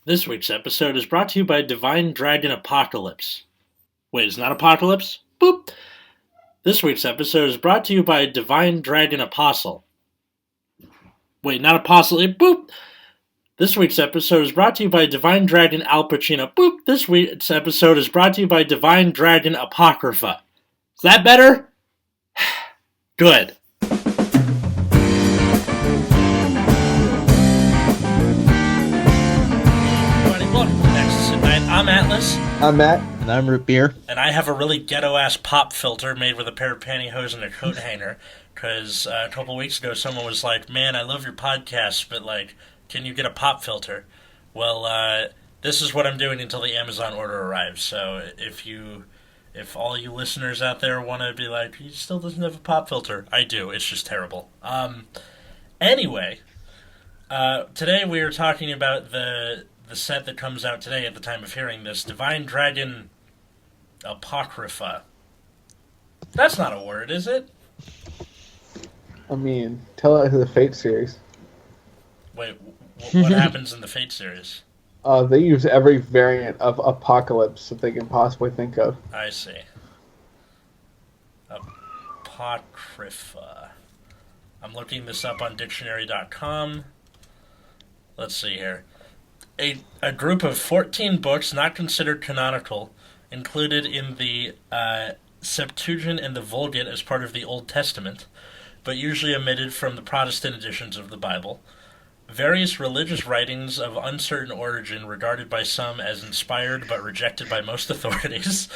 This week's episode is brought to you by Divine Dragon Apocalypse. Wait, it's not Apocalypse? Boop! This week's episode is brought to you by Divine Dragon Apostle. Wait, not Apostle, boop! This week's episode is brought to you by Divine Dragon Al Pacino. Boop! This week's episode is brought to you by Divine Dragon Apocrypha. Is that better? Good. Welcome to Nexus at Night. I'm Atlas. I'm Matt. And I'm Root Beer. And I have a really ghetto-ass pop filter made with a pair of pantyhose and a coat hanger. Because a couple weeks ago someone was like, man, I love your podcast, but can you get a pop filter? Well, this is what I'm doing until the Amazon order arrives. So if all you listeners out there want to be like, he still doesn't have a pop filter, I do. It's just terrible. Anyway, today we are talking about the set that comes out today at the time of hearing this, Divine Dragon Apocrypha. That's not a word, is it? I mean, tell it to the Fate series. Wait, what happens in the Fate series? They use every variant of Apocalypse that they can possibly think of. I see. Apocrypha. I'm looking this up on dictionary.com. Let's see here. A group of 14 books not considered canonical, included in the Septuagint and the Vulgate as part of the Old Testament, but usually omitted from the Protestant editions of the Bible. Various religious writings of uncertain origin regarded by some as inspired but rejected by most authorities.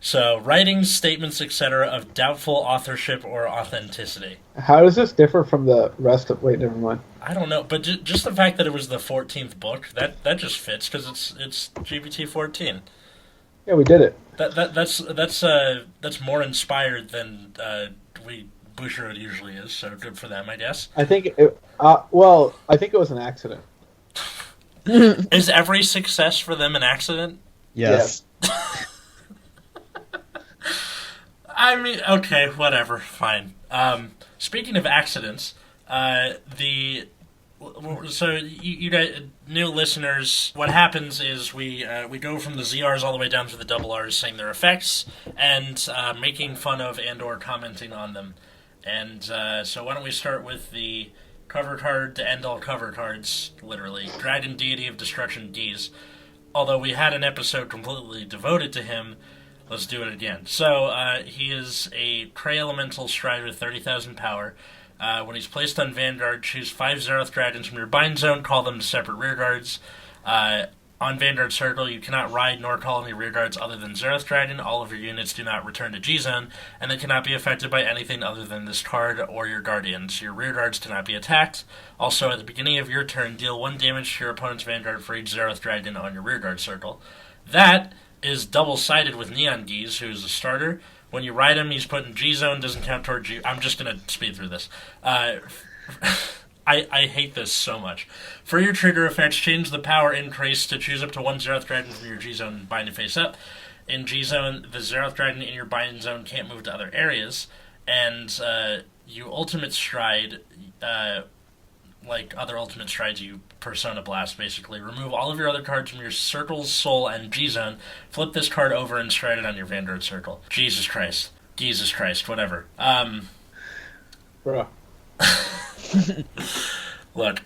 So, writings, statements, etc. of doubtful authorship or authenticity. How does this differ from the rest of... Wait, never mind. I don't know, but just the fact that it was the 14th book, that just fits, because it's GPT-14. Yeah, we did it. That's more inspired than Bushiroad usually is, so good for them, I guess. I think it... I think it was an accident. Is every success for them an accident? Yes. I mean, okay, whatever, fine. Speaking of accidents, so you guys, new listeners, what happens is we go from the ZRs all the way down to the double Rs, saying their effects and making fun of and or commenting on them. And so why don't we start with the cover card to end all cover cards, literally. Dragon Deity of Destruction D's. Although we had an episode completely devoted to him, let's do it again. So, he is a Prey Elemental Strider with 30,000 power. When he's placed on Vanguard, choose 5 Zeroth Dragons from your bind zone, call them to separate rearguards. On Vanguard Circle, you cannot ride nor call any rearguards other than Zeroth Dragon. All of your units do not return to G-Zone, and they cannot be affected by anything other than this card or your Guardians. Your rearguards cannot be attacked. Also, at the beginning of your turn, deal 1 damage to your opponent's Vanguard for each Zeroth Dragon on your rearguard circle. That is double-sided with Neon Geese, who's a starter. When you ride him, he's put in G-Zone, doesn't count toward G... I'm just going to speed through this. I hate this so much. For your trigger effects, change the power increase to choose up to 1 Zeroth Dragon from your G-Zone and bind it face up. In G-Zone, the Zeroth Dragon in your bind zone can't move to other areas, and you Ultimate Stride... like other Ultimate Strides, you Persona Blast, basically. Remove all of your other cards from your Circles, Soul, and G-Zone. Flip this card over and stride it on your Vanguard Circle. Jesus Christ, whatever. Bruh. Look,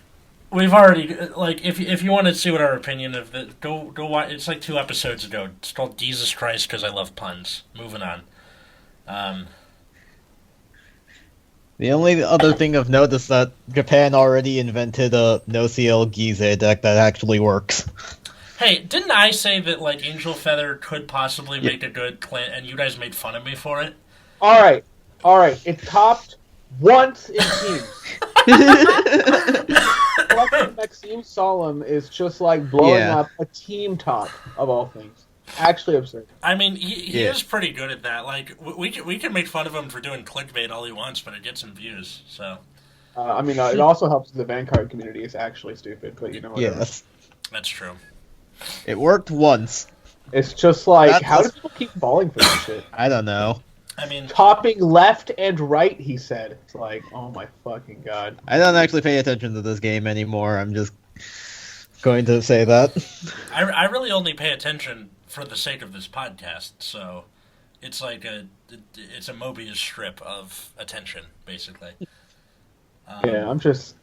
we've already, if you want to see what our opinion of the, go watch, it's like 2 episodes ago. It's called Jesus Christ because I love puns. Moving on. The only other thing of note is that Japan already invented a no-CL Gize deck that actually works. Hey, didn't I say that, Angel Feather could possibly make a good clan, and you guys made fun of me for it? Alright. It topped once in teams. Maxime Solemn is just blowing up a team top, of all things. Actually absurd. I mean, he is pretty good at that. We can make fun of him for doing clickbait all he wants, but it gets him views, so... it also helps the Vanguard community is actually stupid, but you know what? Yes. That's true. It worked once. It's just how do people keep falling for this shit? I don't know. I mean... Topping left and right, he said. It's oh my fucking god. I don't actually pay attention to this game anymore, I'm just... going to say that. I really only pay attention for the sake of this podcast, so it's like it's a Mobius strip of attention, basically. Yeah, I'm just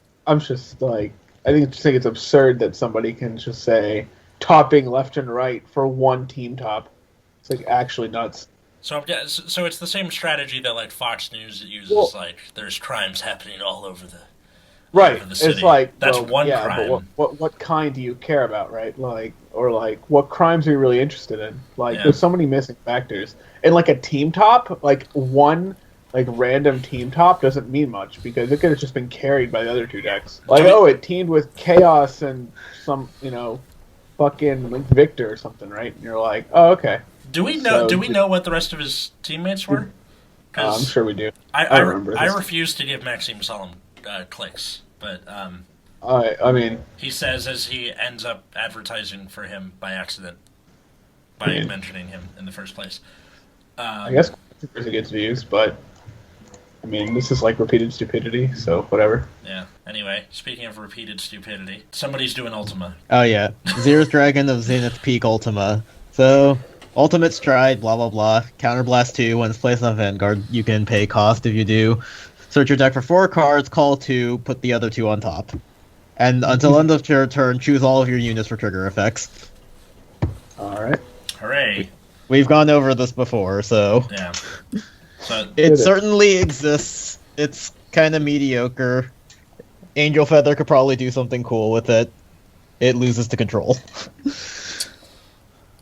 like, I think it's absurd that somebody can just say topping left and right for one team top. It's like actually nuts. So it's the same strategy that like Fox News uses. Well, like there's crimes happening all over the right. over the city. It's like, that's well, one yeah, crime. but what kind do you care about, right? Like, or like, what crimes are you really interested in? Like, Yeah. there's so many missing factors. And like a team top, like one like random team top doesn't mean much because it could have just been carried by the other two decks. Like, it teamed with Chaos and some, fucking like Victor or something, right? And you're like, oh, okay. Do we know what the rest of his teammates were? I'm sure we do. I remember this. I refuse to give Maxime Solemn clicks, but I mean, he says as he ends up advertising for him by accident by mentioning him in the first place. I guess it gets views, but I mean, this is like repeated stupidity, so whatever. Yeah. Anyway, speaking of repeated stupidity, somebody's doing Ultima. Oh yeah, Xerath Dragon of Zenith Peak Ultima. So, Ultimate Stride, blah blah blah. Counterblast 2, when it's placed on Vanguard, you can pay cost if you do. Search your deck for 4 cards, call 2, put the other 2 on top. And until end of your turn, choose all of your units for trigger effects. Alright. Hooray. We've gone over this before, so... Yeah. So it certainly exists. It's kind of mediocre. Angel Feather could probably do something cool with it. It loses to control.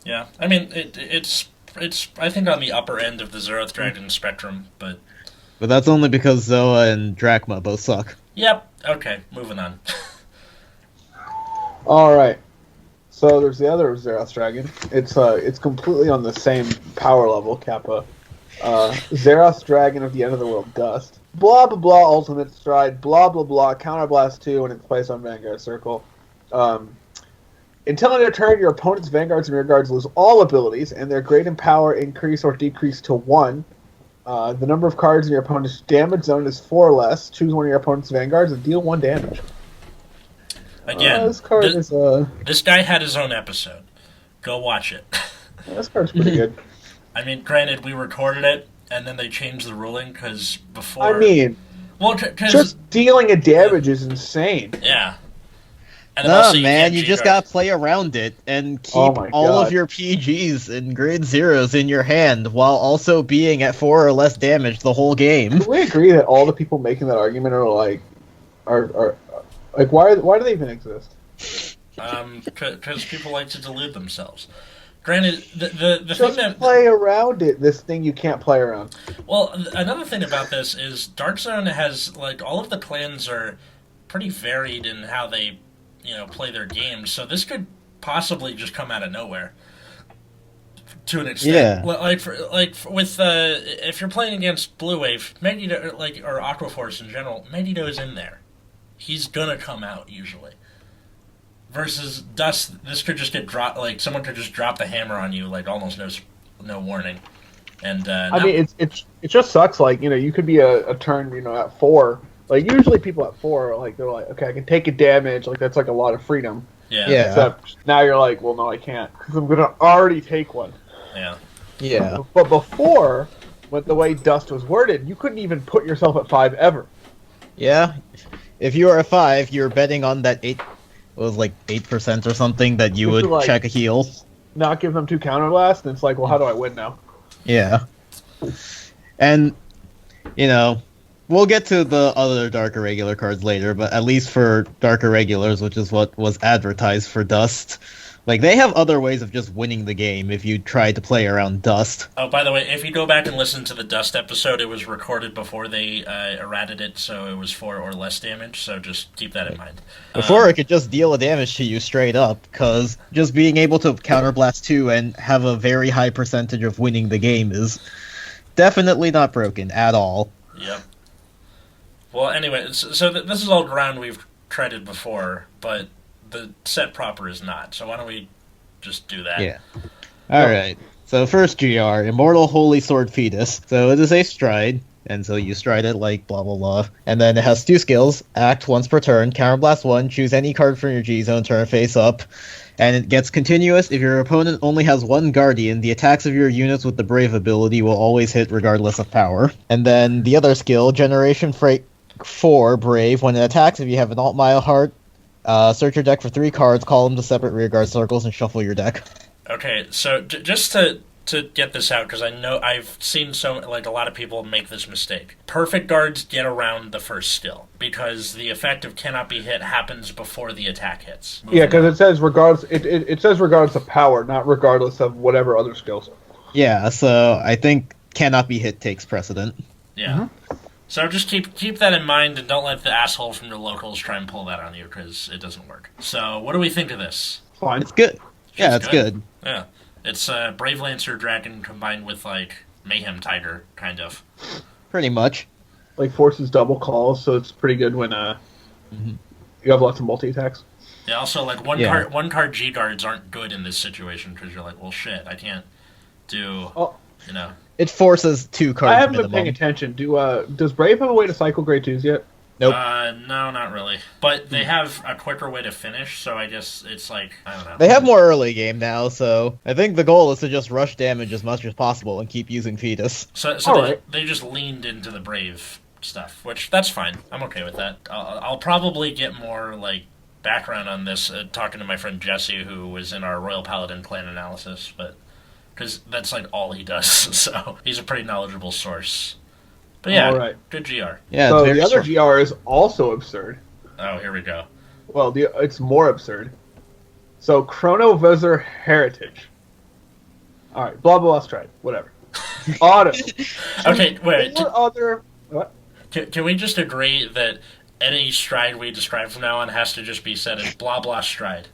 yeah, I mean it's I think on the upper end of the Xerath Dragon spectrum, but that's only because Zoa and Drachma both suck. Yep. Okay, moving on. Alright. So there's the other Xerath Dragon. It's completely on the same power level, Kappa. Xerath Dragon of the End of the World Dust. Blah blah blah Ultimate Stride, blah blah blah, Counterblast 2 when it's placed on Vanguard Circle. Until end of turn, your opponent's Vanguards and Rearguards lose all abilities, and their grade and power increase or decrease to 1. The number of cards in your opponent's damage zone is 4 or less. Choose one of your opponent's Vanguards and deal 1 damage. Again, this card is this guy had his own episode. Go watch it. this card's pretty good. I mean, granted, we recorded it, and then they changed the ruling, because before... I mean, well, cause, just dealing a damage is insane. Yeah. And No, also man, can't you just G-guard. gotta play around it, and keep Oh my all God. of your PGs and grade zeros in your hand, while also being at 4 or less damage the whole game. Can we agree that all the people making that argument are like why do they even exist? Because people like to delude themselves. Granted, the thing Just that... play around it. This thing you can't play around. Well, another thing about this is Dark Zone has, like, all of the clans are pretty varied in how they, play their games, so this could possibly just come out of nowhere. To an extent. Yeah. With, if you're playing against Blue Wave, Magneto, or Aquaforce in general, Magneto's in there. He's gonna come out, usually. Versus Dust, this could just get dropped, like, someone could just drop the hammer on you, like, almost no warning. And, I mean, it just sucks. Like, you could be a turn, at 4. Like, usually people at 4 are like, they're like, okay, I can take a damage. Like, that's like a lot of freedom. Yeah. Yeah. Except now you're like, well, no, I can't because I'm gonna already take one. Yeah. Yeah. But before, with the way Dust was worded, you couldn't even put yourself at 5 ever. Yeah. If you were at 5, you're betting on that 8... It was like 8% or something that you would Like- check a heal. Not give them 2 counterblast, and it's like, well, how do I win now? Yeah. And, we'll get to the other Dark Irregular cards later, but at least for Dark Irregulars, which is what was advertised for Dust, like, they have other ways of just winning the game if you try to play around Dust. Oh, by the way, if you go back and listen to the Dust episode, it was recorded before they errated it, so it was 4 or less damage, so just keep that in mind. Before, it could just deal a damage to you straight up, because just being able to counterblast 2 and have a very high percentage of winning the game is definitely not broken at all. Yep. Well, anyway, so this is all ground we've treaded before, but the set proper is not, so why don't we just do that? Yeah. Alright. So first GR, Immortal Holy Sword Fetus. So it is a stride. and so you stride it like blah blah blah. And then it has 2 skills: act once per turn, counterblast 1, choose any card from your G zone, turn face up. And it gets continuous. If your opponent only has 1 Guardian, the attacks of your units with the Brave ability will always hit regardless of power. And then the other skill, Generation Freight 4 Brave. When it attacks, if you have an Alt Mile Heart, search your deck for 3 cards, call them to separate rearguard circles, and shuffle your deck. Okay, so just to get this out, because I know I've seen a lot of people make this mistake. Perfect guards get around the first skill because the effect of cannot be hit happens before the attack hits. Yeah, because it says regardless. It says regardless of power, not regardless of whatever other skills. Yeah, so I think cannot be hit takes precedent. Yeah. Mm-hmm. So just keep that in mind, and don't let the asshole from your locals try and pull that on you, because it doesn't work. So what do we think of this? Fine. It's good. Yeah, it's good. Yeah. It's Brave Lancer Dragon combined with, Mayhem Tiger, kind of. Pretty much. Forces double calls, so it's pretty good when you have lots of multi-attacks. Yeah, also, one card G-Guards aren't good in this situation, because you're like, well, shit, I can't do, It forces 2 cards I haven't minimum. been paying attention. Does Brave have a way to cycle Grade 2s yet? Nope. No, not really. But they have a quicker way to finish, so I guess it's I don't know. They have more early game now, so I think the goal is to just rush damage as much as possible and keep using Fetus. So they just leaned into the Brave stuff, which, that's fine. I'm okay with that. I'll probably get more, background on this talking to my friend Jesse, who was in our Royal Paladin clan analysis, but because that's, all he does, so he's a pretty knowledgeable source. But yeah, right. Good GR. Yeah, so the other GR is also absurd. Oh, here we go. Well, it's more absurd. So, Chronovisor Heritage. Alright, blah blah blah stride. Whatever. Auto. Okay, wait. What? Can we just agree that any stride we describe from now on has to just be said as blah blah stride?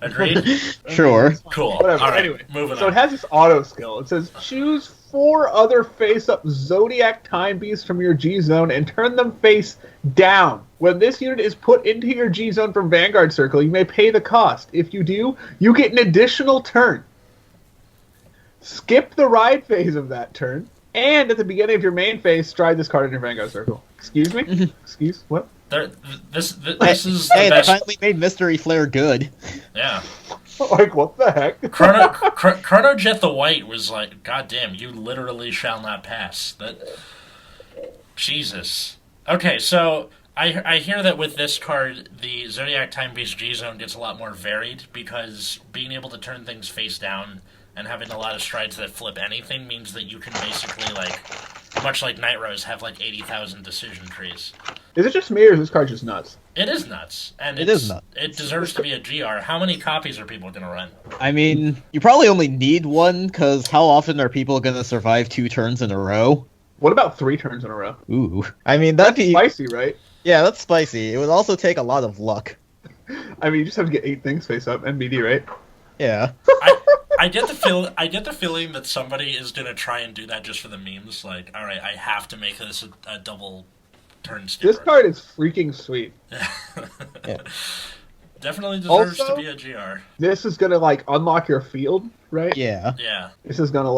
Agreed? Sure. Cool. Whatever. All right, Anyway, moving so on. it has this auto skill. It says, choose 4 other face-up Zodiac Time Beasts from your G-Zone and turn them face down. When this unit is put into your G-Zone from Vanguard Circle, you may pay the cost. If you do, you get an additional turn. Skip the ride phase of that turn, and at the beginning of your main phase, stride this card in your Vanguard Circle. Excuse me? Excuse? What? This is the Hey, they best. finally made Mystery Flare good. Yeah. What the heck? Chronojet the White was like, God damn, you literally shall not pass. Jesus. Okay, so I hear that with this card, the Zodiac Time-based G-Zone gets a lot more varied, because being able to turn things face down and having a lot of strides that flip anything means that you can basically, much like Night Rose, have 80,000 decision trees. Is it just me, or is this card just nuts? It is nuts. And It is nuts. It deserves to be a GR. How many copies are people going to run? I mean, you probably only need 1, because how often are people going to survive 2 turns in a row? What about 3 turns in a row? Ooh. I mean, that'd be... Spicy, right? Yeah, that's spicy. It would also take a lot of luck. I mean, you just have to get 8 things face up, NBD, right? Yeah. I get the feeling that somebody is gonna try and do that just for the memes. All right, I have to make this a double turn skipper. This card is freaking sweet. Yeah. Definitely deserves Also, to be a GR. This is gonna unlock your field, right? Yeah. Yeah. This is gonna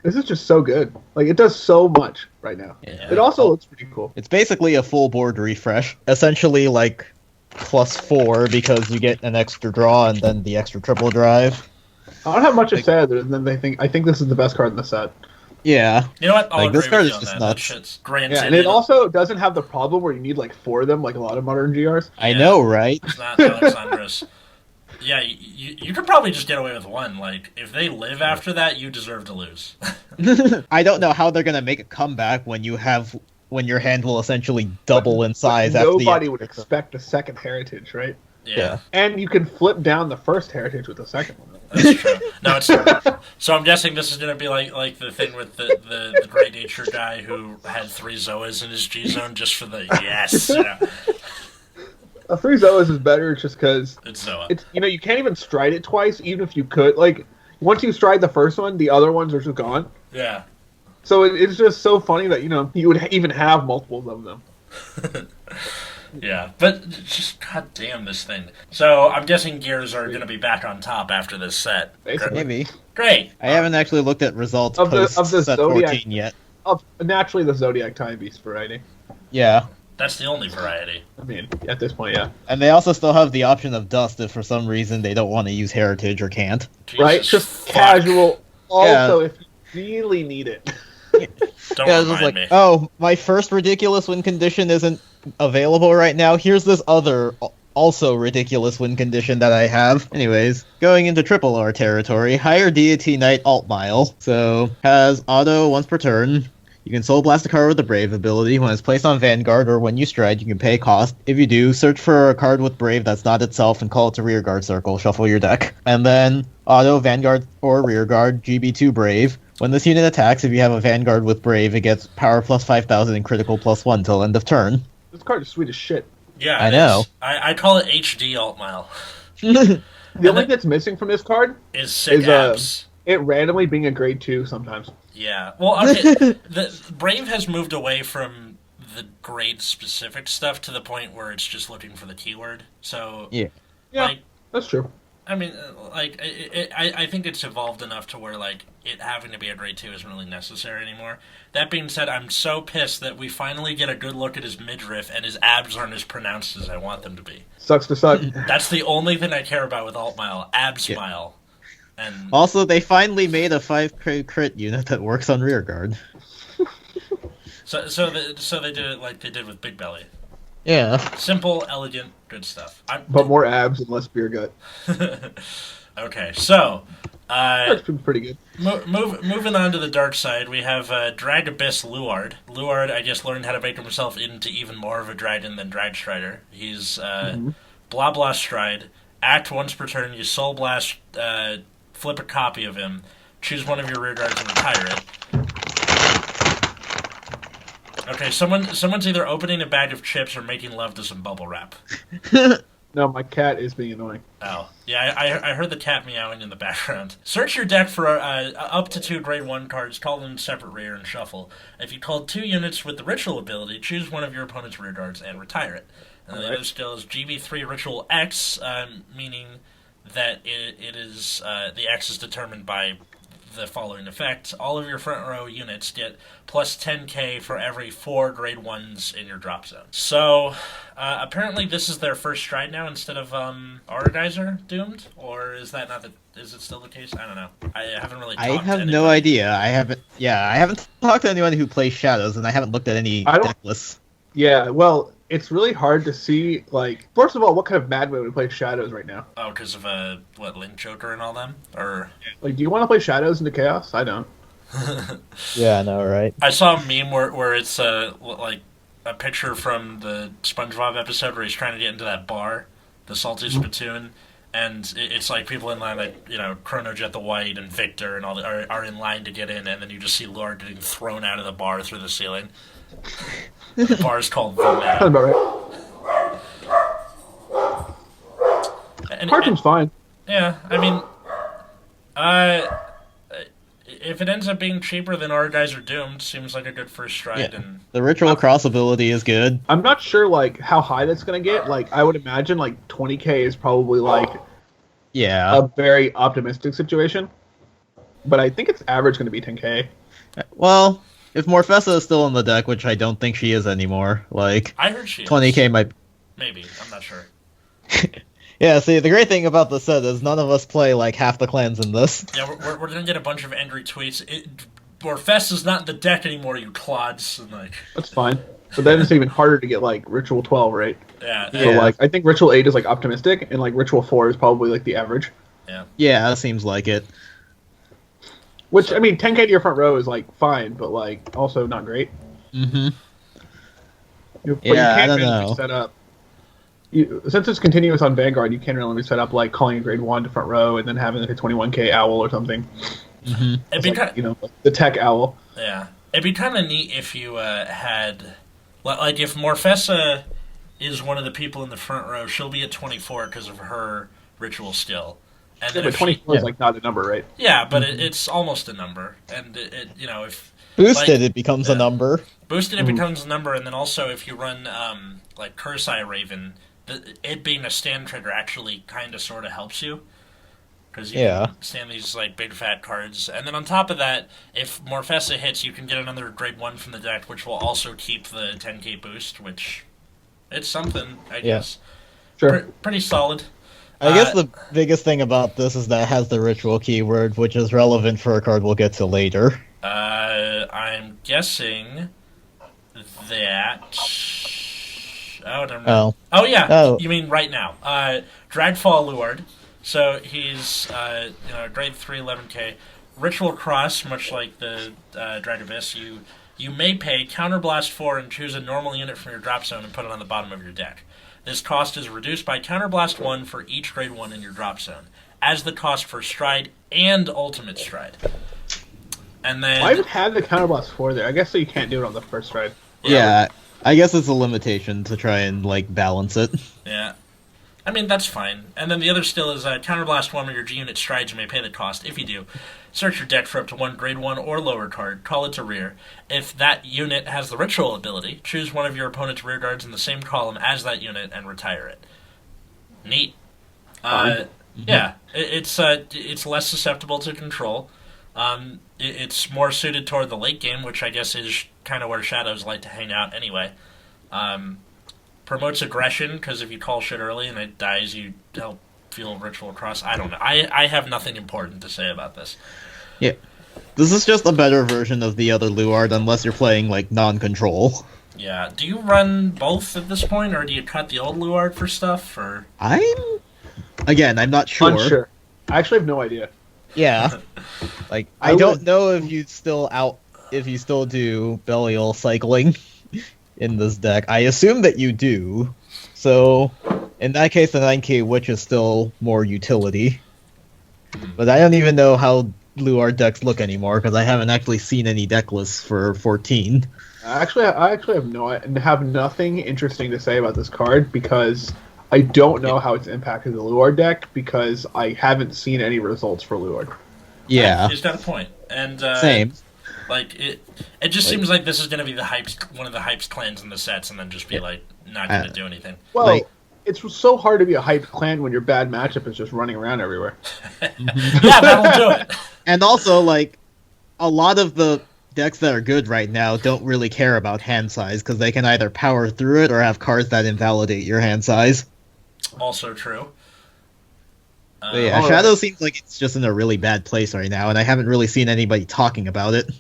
this is just so good. It does so much right now. Yeah. It also looks pretty cool. It's basically a full board refresh. Essentially, +4 because you get an extra draw and then the extra triple drive. I don't have much to say other than I think this is the best card in the set. Yeah. You know what? I'll agree this card with is you on just that. nuts. That shit's granted. Yeah, and it also doesn't have the problem where you need 4 of them like a lot of modern GRs. I know, right? It's not Alexandros. Yeah, you could probably just get away with 1. If they live after that, you deserve to lose. I don't know how they're gonna make a comeback when your hand will essentially double in size after the Nobody would expect a second heritage, right? Yeah. And you can flip down the first heritage with the second one. That's true. No, it's so I'm guessing this is gonna be like the thing with the Great Nature guy who had 3 Zoas in his G zone just for the yes. A 3 Zoas is better just because It's Zoa. it's you can't even stride it twice, even if you could. Once you stride the first one, the other ones are just gone. Yeah. So it's just so funny that you would even have multiples of them. Yeah, but just goddamn this thing. So I'm guessing gears are going to be back on top after this set. Basically. Maybe. Great. I haven't actually looked at results Of the post set Zodiac- 14 yet. Naturally, the Zodiac Time Beast variety. Yeah. That's the only variety. I mean, at this point, yeah. And they also still have the option of Dust if for some reason they don't want to use Heritage or can't. Right? Jesus Just fuck. casual. Also, Yeah. if you really need it. Don't Yeah, it's just remind like, me. oh, my first ridiculous win condition isn't available right now. Here's this other, also ridiculous win condition that I have. Anyways, going into Triple R territory, Higher Deity Knight Alt Mile. So, has auto once per turn. You can Soul Blast a card with the Brave ability. When it's placed on Vanguard or when you stride, you can pay cost. If you do, search for a card with Brave that's not itself and call it to Rearguard Circle. Shuffle your deck. And then, auto Vanguard or Rearguard, GB2 Brave. When this unit attacks, if you have a Vanguard with Brave, it gets power plus 5,000 and critical plus 1 till end of turn. This card is sweet as shit. Yeah, I it know. is. I call it HD Alt Mile. The only then- thing that's missing from this card Is sick is abs. it randomly being a grade 2 sometimes. Yeah. Well, okay. The Brave has moved away from the grade specific stuff to the point where it's just looking for the keyword. So, Yeah. Yeah, like, that's true. I mean, like, I think it's evolved enough to where, like, it having to be a grade 2 isn't really necessary anymore. That being said, I'm so pissed that we finally get a good look at his midriff and his abs aren't as pronounced as I want them to be. Sucks to suck. That's the only thing I care about with Alt Mile. Abs Yeah. Mile. And Also, they finally made a 5 crit unit that works on Rearguard. so they did it like they did with Big Belly. Yeah. Simple, elegant, good stuff. But more abs and less beer gut. Okay, so That's pretty good. moving on to the dark side, we have Drag Abyss Luard. Luard, I just learned how to make himself into even more of a dragon than Drag Strider. He's blah blah stride. Act once per turn. You soul blast, flip a copy of him. Choose one of your rear guards and retire it. Okay, someone's either opening a bag of chips or making love to some bubble wrap. No, my cat is being annoying. Oh, yeah, I heard the cat meowing in the background. Search your deck for up to 2 grade 1 cards, call them separate rear, and shuffle. If you called 2 units with the ritual ability, choose one of your opponent's rear guards and retire it. And the other skill is GB3 Ritual X, meaning that it is the X is determined by the following effect. All of your front row units get plus 10k for every 4 grade 1s in your drop zone. So, apparently this is their first stride now instead of Argeyser Doomed? Or is that not is it still the case? I don't know. I haven't really talked I to have anybody. no idea. I haven't talked to anyone who plays Shadows, and I haven't looked at any deck lists. Yeah, well, it's really hard to see, like, first of all, what kind of madman would play Shadows right now? Oh, because of, Link Joker and all them? Or... Like, do you want to play Shadows into Chaos? I don't. Yeah, I know, right? I saw a meme where it's, like, a picture from the SpongeBob episode where he's trying to get into that bar, the Salty Spittoon, and it's like people in line, like, Chronojet the White and Victor and all are in line to get in, and then you just see Lord getting thrown out of the bar through the ceiling. The bar's called The That's Man. about right. Cartoon's fine. Yeah, I mean, if it ends up being cheaper than Our Guys Are Doomed, seems like a good first stride. Yeah. And The Ritual Cross ability is good. I'm not sure, like, how high that's going to get. Like, I would imagine, like, 20k is probably, like, Yeah. a very optimistic situation. But I think its average going to be 10k. Well, if Morfessa is still in the deck, which I don't think she is anymore, like, I heard she is. 20k might... Maybe, I'm not sure. Yeah, see, the great thing about the set is none of us play, like, half the clans in this. Yeah, we're gonna get a bunch of angry tweets. Morfess is not in the deck anymore, you clods. And like, That's fine. But then it's even harder to get, like, Ritual 12, right? yeah, So, Yeah. like, I think Ritual 8 is, like, optimistic, and, like, Ritual 4 is probably, like, the average. Yeah, that seems like it. Which, I mean, 10k to your front row is, like, fine, but, like, also not great. Mm-hmm. But Yeah, I don't randomly know. set up. Since it's continuous on Vanguard, you can randomly set up, like, calling a grade 1 to front row and then having, like, a 21k owl or something. Mm-hmm. it'd It's be like, kind, like the tech owl. yeah, it'd be kind of neat if you had, like, if Morfessa is one of the people in the front row, she'll be at 24 because of her ritual skill. And Yeah, then but if 24 is, yeah. like, not a number, right? yeah, but it's almost a number, and if Boosted, like, it becomes a number. boosted, it becomes a number, and then also if you run like Curse Eye Raven, it being a stand trigger actually kind of sort of helps you. because you can stand these like big fat cards. And then on top of that, if Morfessa hits, you can get another grade 1 from the deck, which will also keep the 10k boost, which it's something, I guess. Sure. Pretty solid. I guess the biggest thing about this is that it has the ritual keyword, which is relevant for a card we'll get to later. I'm guessing that... Oh, never mind. Oh, yeah. Oh. You mean right now. Dragfall Luard. So he's grade 3, 11k. Ritual Cross, much like the Drag Abyss, you may pay Counterblast 4 and choose a normal unit from your drop zone and put it on the bottom of your deck. This cost is reduced by Counterblast 1 for each grade 1 in your drop zone, as the cost for Stride and Ultimate Stride. And then... Why would have the Counterblast 4 there? I guess so you can't do it on the first Stride. Yeah, I guess it's a limitation to try and, like, balance it. Yeah. I mean, that's fine. And then the other still is Counterblast 1 when your G-Unit strides, you may pay the cost. If you do, search your deck for up to 1 grade 1 or lower card, call it to rear. If that unit has the ritual ability, choose one of your opponent's rear guards in the same column as that unit and retire it. Neat. Yeah, it's less susceptible to control. It's more suited toward the late game, which I guess is kind of where shadows like to hang out anyway. Promotes aggression, because if you call shit early and it dies, you help fuel Ritual Cross. I don't know. I have nothing important to say about this. Yeah. This is just a better version of the other Luard, unless you're playing, like, non-control. Yeah. Do you run both at this point, or do you cut the old Luard for stuff, or...? I'm not sure. Unsure. I actually have no idea. Yeah. Like, I don't know if you still do Belial cycling in this deck. I assume that you do. So, in that case, the 9k Witch is still more utility. But I don't even know how Luard decks look anymore, because I haven't actually seen any deck lists for 14. I actually have nothing interesting to say about this card, because I don't know how it's impacted the Luard deck, because I haven't seen any results for Luard. Yeah. He's got a point. And, same. Like, it just seems like this is going to be one of the hyped clans in the sets, and then just be, like, not going to do anything. Well, it's so hard to be a hyped clan when your bad matchup is just running around everywhere. Yeah, that'll do it. And also, like, a lot of the decks that are good right now don't really care about hand size, because they can either power through it or have cards that invalidate your hand size. Also true. Yeah, Shadow seems like it's just in a really bad place right now, and I haven't really seen anybody talking about it.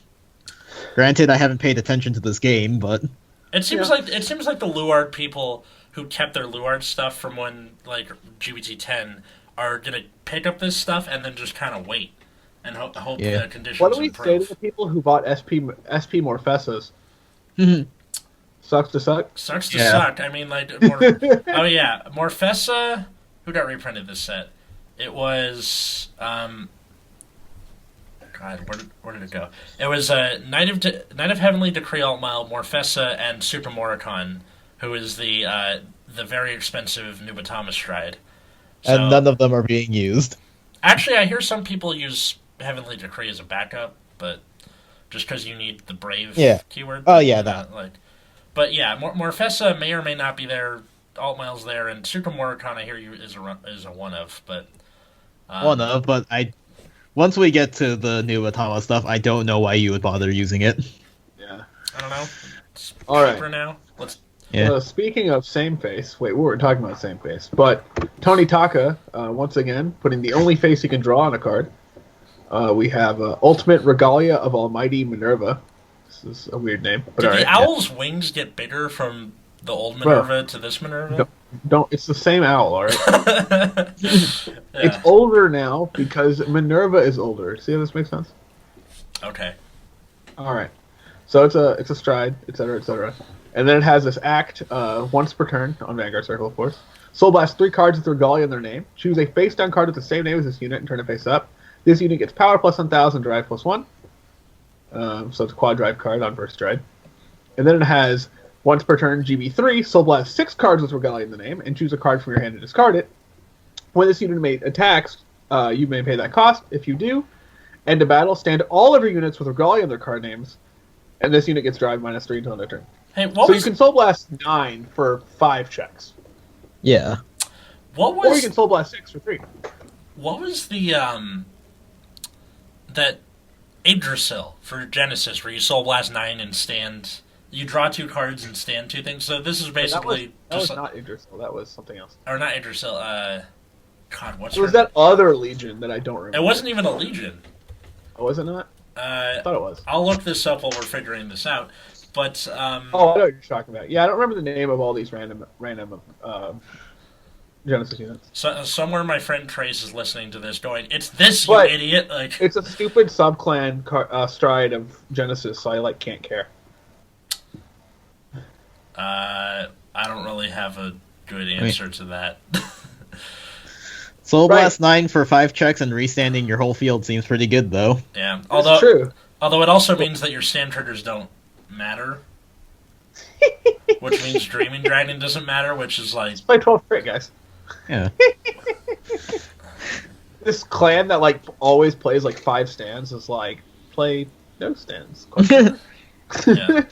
Granted, I haven't paid attention to this game, but it seems like the Luard people who kept their Luard stuff from when like GBT10 are gonna pick up this stuff and then just kind of wait and hope the conditions. What do we improve. say to the people who bought SP Morfessas? Sucks to suck. Sucks to suck. I mean, like, Morfessa. Who got reprinted this set? It was God, where did it go? It was Knight of Heavenly Decree Altmile, Morfessa, and Super Moricon, who is the very expensive Nubatama Stride. So, and none of them are being used. Actually, I hear some people use Heavenly Decree as a backup, but just because you need the Brave keyword. Oh yeah, that. But yeah, Morfessa may or may not be there. Altmile's there, and Super Moricon, I hear you is a one of, but once we get to the new Atama stuff, I don't know why you would bother using it. Yeah. I don't know. It's all cheaper right. Now. Speaking of same face, we were talking about same face, but Tony Taka, once again, putting the only face he can draw on a card. We have Ultimate Regalia of Almighty Minerva. This is a weird name. But Did the owl's wings get bigger from the old Minerva to this Minerva? Don't. It's the same owl, all right? It's older now because Minerva is older. See how this makes sense? Okay. All right. So it's a stride, etc., etc. And then it has this act once per turn on Vanguard Circle, of course. Soul Blast 3 cards with Regalia in their name. Choose a face-down card with the same name as this unit and turn it face up. This unit gets power plus 1,000, drive plus 1. So it's a quad drive card on first stride. And then it has once per turn GB3, Soul Blast 6 cards with Regalia in the name, and choose a card from your hand to discard it. When this unit attacks, you may pay that cost. If you do, end of battle, stand all of your units with Regalia in their card names, and this unit gets drive -3 until their turn. Hey, you can Soul Blast 9 for 5 checks. Yeah. What was? Or you can Soul Blast 6 for 3. What was the that Yggdrasil for Genesis where you Soul Blast 9 and stand? You draw 2 cards and stand 2 things. So this is basically that was not Yggdrasil. That was something else. Or not Yggdrasil. God, what's it was that other Legion that I don't remember. It wasn't even a Legion. Oh, was it not? I thought it was. I'll look this up while we're figuring this out. But oh, I know what you're talking about. Yeah, I don't remember the name of all these random Genesis units. So, somewhere my friend Trace is listening to this going, "It's this, you idiot!" Like it's a stupid subclan stride of Genesis, so I can't care. I don't really have a good answer to that. Soul Blast 9 for 5 checks and restanding your whole field seems pretty good, though. Yeah, that's true. Although it also means that your stand triggers don't matter. Which means Dreaming Dragon doesn't matter, which is like... Let's play 12 crit, guys. Yeah. This clan that always plays 5 stands is play no stands. Yeah.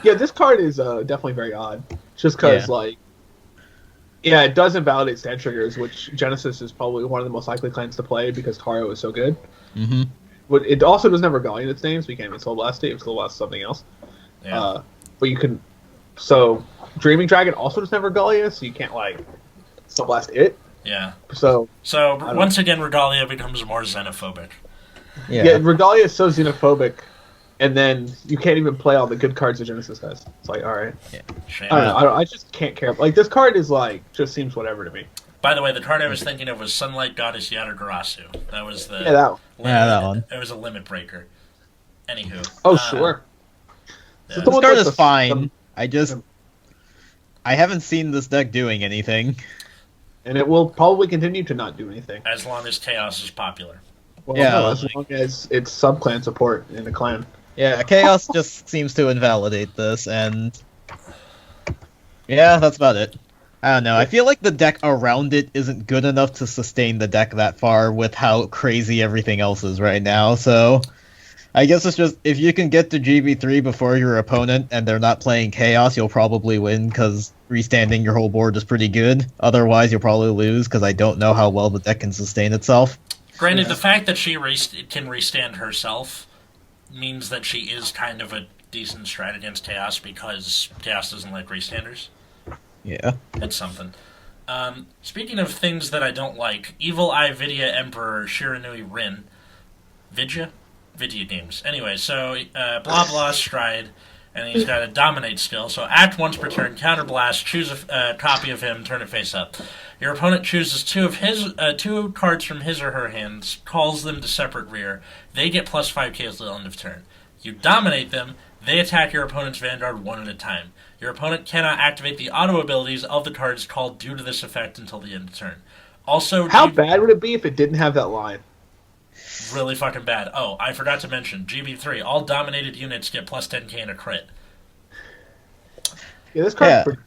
Yeah, this card is definitely very odd. Just because, it does invalidate stand triggers, which Genesis is probably one of the most likely clans to play because Taro is so good. Mm-hmm. But it also doesn't have Regalia in its name, so you can't even Soul Blast it. It's Soul Blast something else. Yeah. But you can... So, Dreaming Dragon also doesn't have Regalia, so you can't, Soul Blast it. Yeah. So once again, Regalia becomes more xenophobic. Yeah, Regalia is so xenophobic, and then you can't even play all the good cards that Genesis has. It's alright. Yeah. Shame. I don't know. I just can't care. This card is, just seems whatever to me. By the way, the card I was thinking of was Sunlight Goddess Yatagarasu. That was the... Yeah, that one. That one. It was a limit breaker. Anywho. Oh, sure. Yeah. This card is fine. I haven't seen this deck doing anything. And it will probably continue to not do anything. As long as Chaos is popular. Well, no, as long as it's sub-clan support in the clan. Yeah, Chaos just seems to invalidate this, and... Yeah, that's about it. I don't know, I feel like the deck around it isn't good enough to sustain the deck that far with how crazy everything else is right now, so... I guess it's just, if you can get to GB3 before your opponent and they're not playing Chaos, you'll probably win, because restanding your whole board is pretty good. Otherwise, you'll probably lose, because I don't know how well the deck can sustain itself. Granted, the fact that she can restand herself means that she is kind of a decent strat against Chaos, because Chaos doesn't like restanders. Yeah. It's something. Speaking of things that I don't like, Evil Eye Vidya Emperor Shiranui Rin. Vidya games. Anyway, so blah blah stride, and he's got a dominate skill. So act once per turn, counterblast, choose a copy of him, turn it face up. Your opponent chooses two cards from his or her hands, calls them to separate rear. They get plus 5k at the end of turn. You dominate them. They attack your opponent's Vanguard one at a time. Your opponent cannot activate the auto abilities of the cards called due to this effect until the end of turn. Also, how bad would it be if it didn't have that line? Really fucking bad. Oh, I forgot to mention, GB3, all dominated units get plus 10k in a crit. Yeah, this card's pretty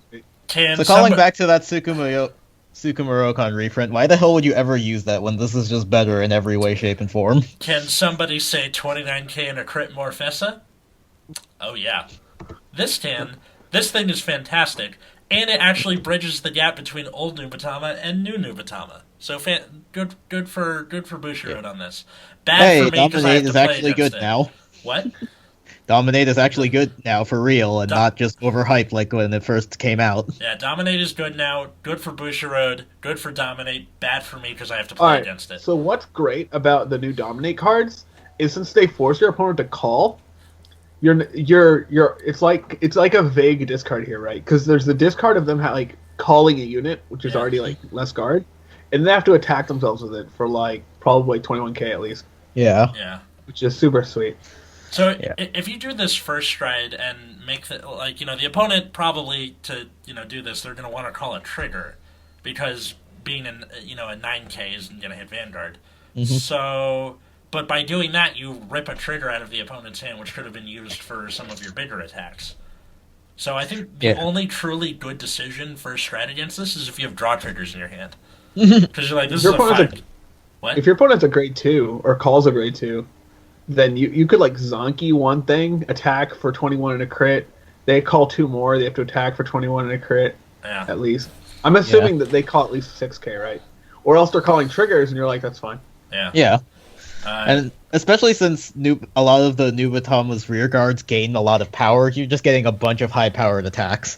great. So calling back to that Sukumurokon reprint, why the hell would you ever use that when this is just better in every way, shape, and form? Can somebody say 29k in a crit Morfessa? Oh yeah. This thing is fantastic, and it actually bridges the gap between old Nubatama and new Nubatama. So good for Bushiroad on this. Bad for me because I have to play actually good it. now. What? Dominate is actually good now for real, and not just overhyped like when it first came out. Yeah, Dominate is good now. Good for Bushiroad. Good for Dominate. Bad for me because I have to play against it. So what's great about the new Dominate cards is since they force your opponent to call, it's like a vague discard here, right? Because there's the discard of them calling a unit, which is already less guard. And they have to attack themselves with it for probably 21k at least. Yeah. Yeah. Which is super sweet. So if you do this first stride and make the opponent probably to do this, they're going to want to call a trigger because being a 9k isn't going to hit Vanguard. Mm-hmm. So, but by doing that, you rip a trigger out of the opponent's hand, which could have been used for some of your bigger attacks. So I think the only truly good decision for a strat against this is if you have draw triggers in your hand. Because you're like, this is a 5. What? If your opponent's a grade 2 or calls a grade 2, then you could Zonky one thing, attack for 21 and a crit. They call 2 more, they have to attack for 21 and a crit, at least. I'm assuming that they call at least 6k, right? Or else they're calling triggers, and you're like, that's fine. Yeah. Yeah. Uh, And especially since a lot of the Nubatoma's rear guards gain a lot of power, you're just getting a bunch of high-powered attacks.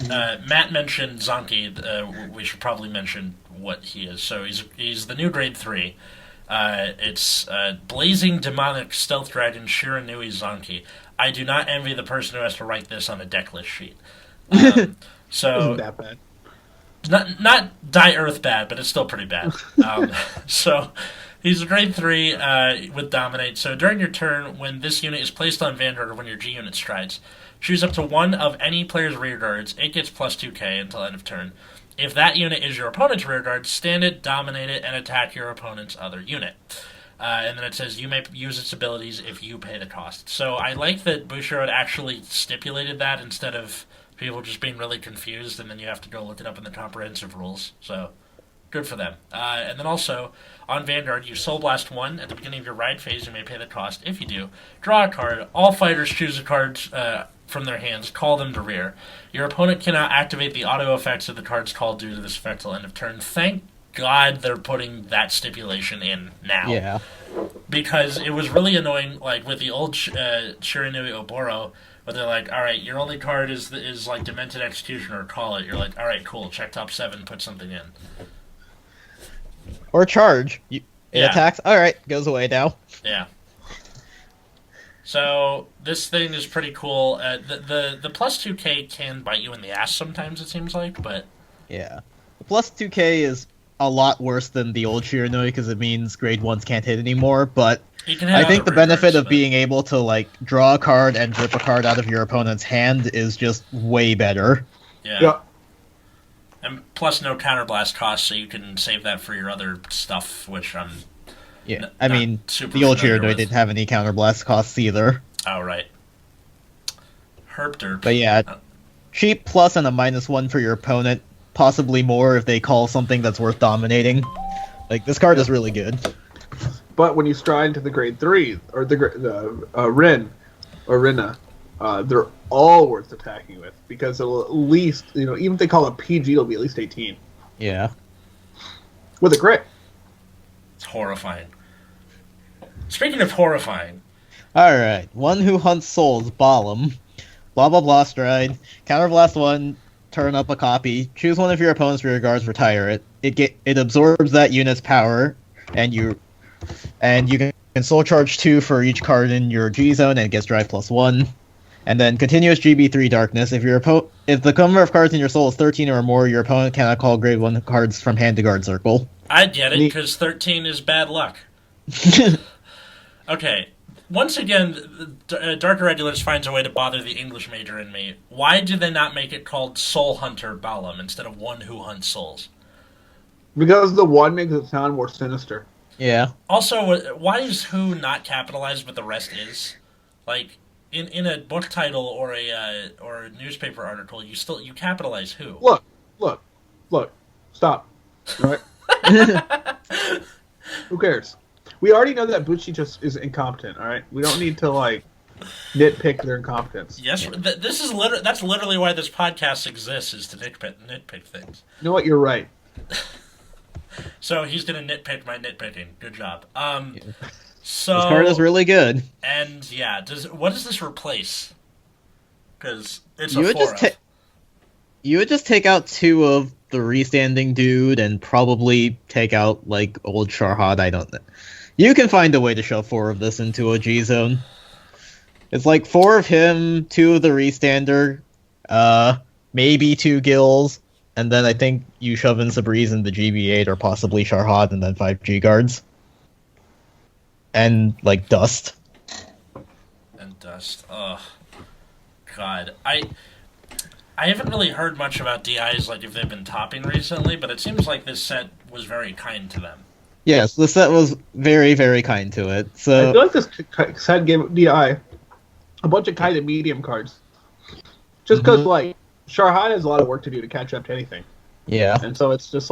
Matt mentioned Zonky. We should probably mention what he is. So he's the new grade 3. It's Blazing Demonic Stealth Dragon Shiranui Zonky. I do not envy the person who has to write this on a deck list sheet. So Isn't that bad? Not Die Earth bad, but it's still pretty bad. So he's a grade 3 with Dominate. So during your turn, when this unit is placed on Vanguard or when your G unit strides, choose up to one of any player's rear guards. It gets plus 2k until end of turn. If that unit is your opponent's rear guard, stand it, dominate it, and attack your opponent's other unit. And then it says you may use its abilities if you pay the cost. So I like that Bushiroad actually stipulated that instead of people just being really confused and then you have to go look it up in the comprehensive rules. So good for them. And then also, on Vanguard, you Soul Blast 1. At the beginning of your ride phase, you may pay the cost. If you do, draw a card. All fighters choose a card from their hands, call them to rear. Your opponent cannot activate the auto effects of the cards called due to this effect till end of turn. Thank God they're putting that stipulation in now. Yeah. Because it was really annoying, like, with the old Shiranui Oboro, where they're like, alright, your only card is like Demented Executioner, call it. You're like, alright, cool, check top 7, put something in. Or charge. It attacks. Alright, goes away now. Yeah. So this thing is pretty cool. The plus 2k can bite you in the ass sometimes, it seems like, but Yeah. The plus 2k is a lot worse than the old Shiranui because it means grade 1s can't hit anymore, but you can hit I think other the benefit rearguards, of being able to like draw a card and rip a card out of your opponent's hand is just way better. Yeah. And plus no counterblast cost, so you can save that for your other stuff, which I'm I mean, super the old familiar Shiranui with. didn't have any counterblast costs either. Oh, right. Herp derp. But yeah, cheap plus and a -1 for your opponent, possibly more if they call something that's worth dominating. Like, this card is really good. But when you stride into the grade 3, or the Rin, or Rina, they're all worth attacking with, because it'll at least, even if they call it PG, it'll be at least 18. Yeah. With a crit. It's horrifying. Speaking of horrifying, Alright, one who hunts souls, Balam. Blah blah blah stride. Counterblast 1, turn up a copy. Choose one of your opponent's rear guards, retire it. It absorbs that unit's power, and you can soul charge 2 for each card in your G zone, and it gets drive +1. And then continuous GB3 darkness. If the number of cards in your soul is 13 or more, your opponent cannot call grade 1 cards from hand to guard circle. I get it, because 13 is bad luck. Okay, once again, Dark Irregulars finds a way to bother the English major in me. Why do they not make it called Soul Hunter Balam instead of One Who Hunts Souls? Because the one makes it sound more sinister. Yeah. Also, why is Who not capitalized but the rest is? Like, in a book title or a newspaper article, you capitalize Who. Look. Stop. All right? Who cares? We already know that Bucci just is incompetent, alright? We don't need to, nitpick their incompetence. Yes, that's literally why this podcast exists, is to nitpick things. You know what? You're right. So he's gonna nitpick my nitpicking. Good job. So This card is really good. And yeah, what does this replace? Because it's You a would 4 you would just take out 2 of the restanding dude and probably take out old Sharhad. I don't know. You can find a way to shove 4 of this into a G zone. It's 4 of him, 2 of the restander, maybe 2 gills, and then I think you shove in Sabriz in the GB8 or possibly Sharhad and then 5 G guards. And dust. And dust. Ugh. God. I haven't really heard much about DIs, if they've been topping recently, but it seems like this set was very kind to them. Yes, the set was very, very kind to it. I So feel like this set gave DI a bunch of kind of medium cards. Just because, Sharhad has a lot of work to do to catch up to anything. yeah. And so it's just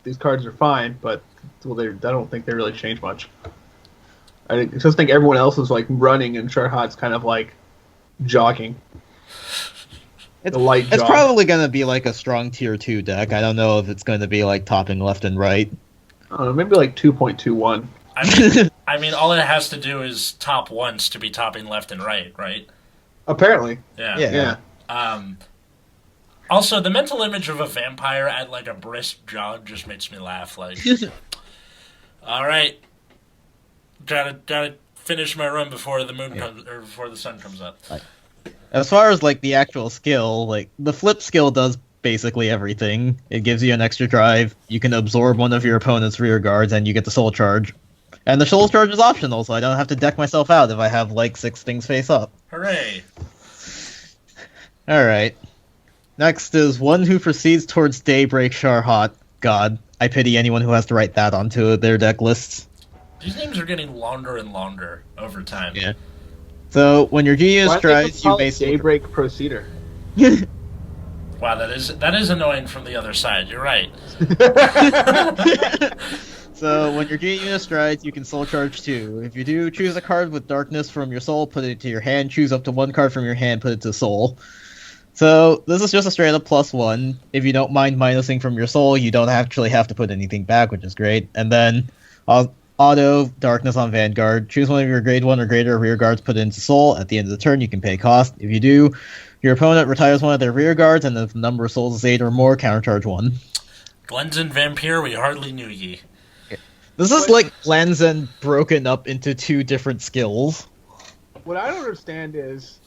these cards are fine, but I don't think they really change much. I just think everyone else is running, and Sharhad's kind of jogging. It's, The light it's jog. probably going to be like a strong tier 2 deck. I don't know if it's going to be like topping left and right. I don't know, maybe like 2.21. I mean, all it has to do is top once to be topping left and right? Apparently. Yeah. Yeah. Also, the mental image of a vampire at like a brisk jog just makes me laugh. Like, all right, gotta finish my run before the moon comes or before the sun comes up. As far as like the actual skill, like the flip skill does basically everything. It gives you an extra drive. You can absorb one of your opponent's rear guards, and you get the soul charge. And the soul charge is optional, so I don't have to deck myself out if I have like 6 things face up. Hooray! All right. Next is one who proceeds towards daybreak. Sharhat. God, I pity anyone who has to write that onto their deck lists. These names are getting longer and longer over time. Yeah. So when your genius Why don't they tries, just you call it basically. Daybreak Procedure. Wow, that is annoying from the other side. You're right. So when your genius strides, you can soul charge 2. If you do, choose a card with darkness from your soul, put it to your hand. Choose up to 1 card from your hand, put it to soul. So this is just a straight up +1. If you don't mind minusing from your soul, you don't actually have to put anything back, which is great. And then auto darkness on Vanguard. Choose one of your grade 1 or greater rear guards, put it into soul. At the end of the turn, you can pay cost. If you do, your opponent retires one of their rear guards, and if the number of souls is 8 or more, countercharge 1. Glenzin Vampire, we hardly knew ye. This is like Glenzen broken up into 2 different skills. What I don't understand is,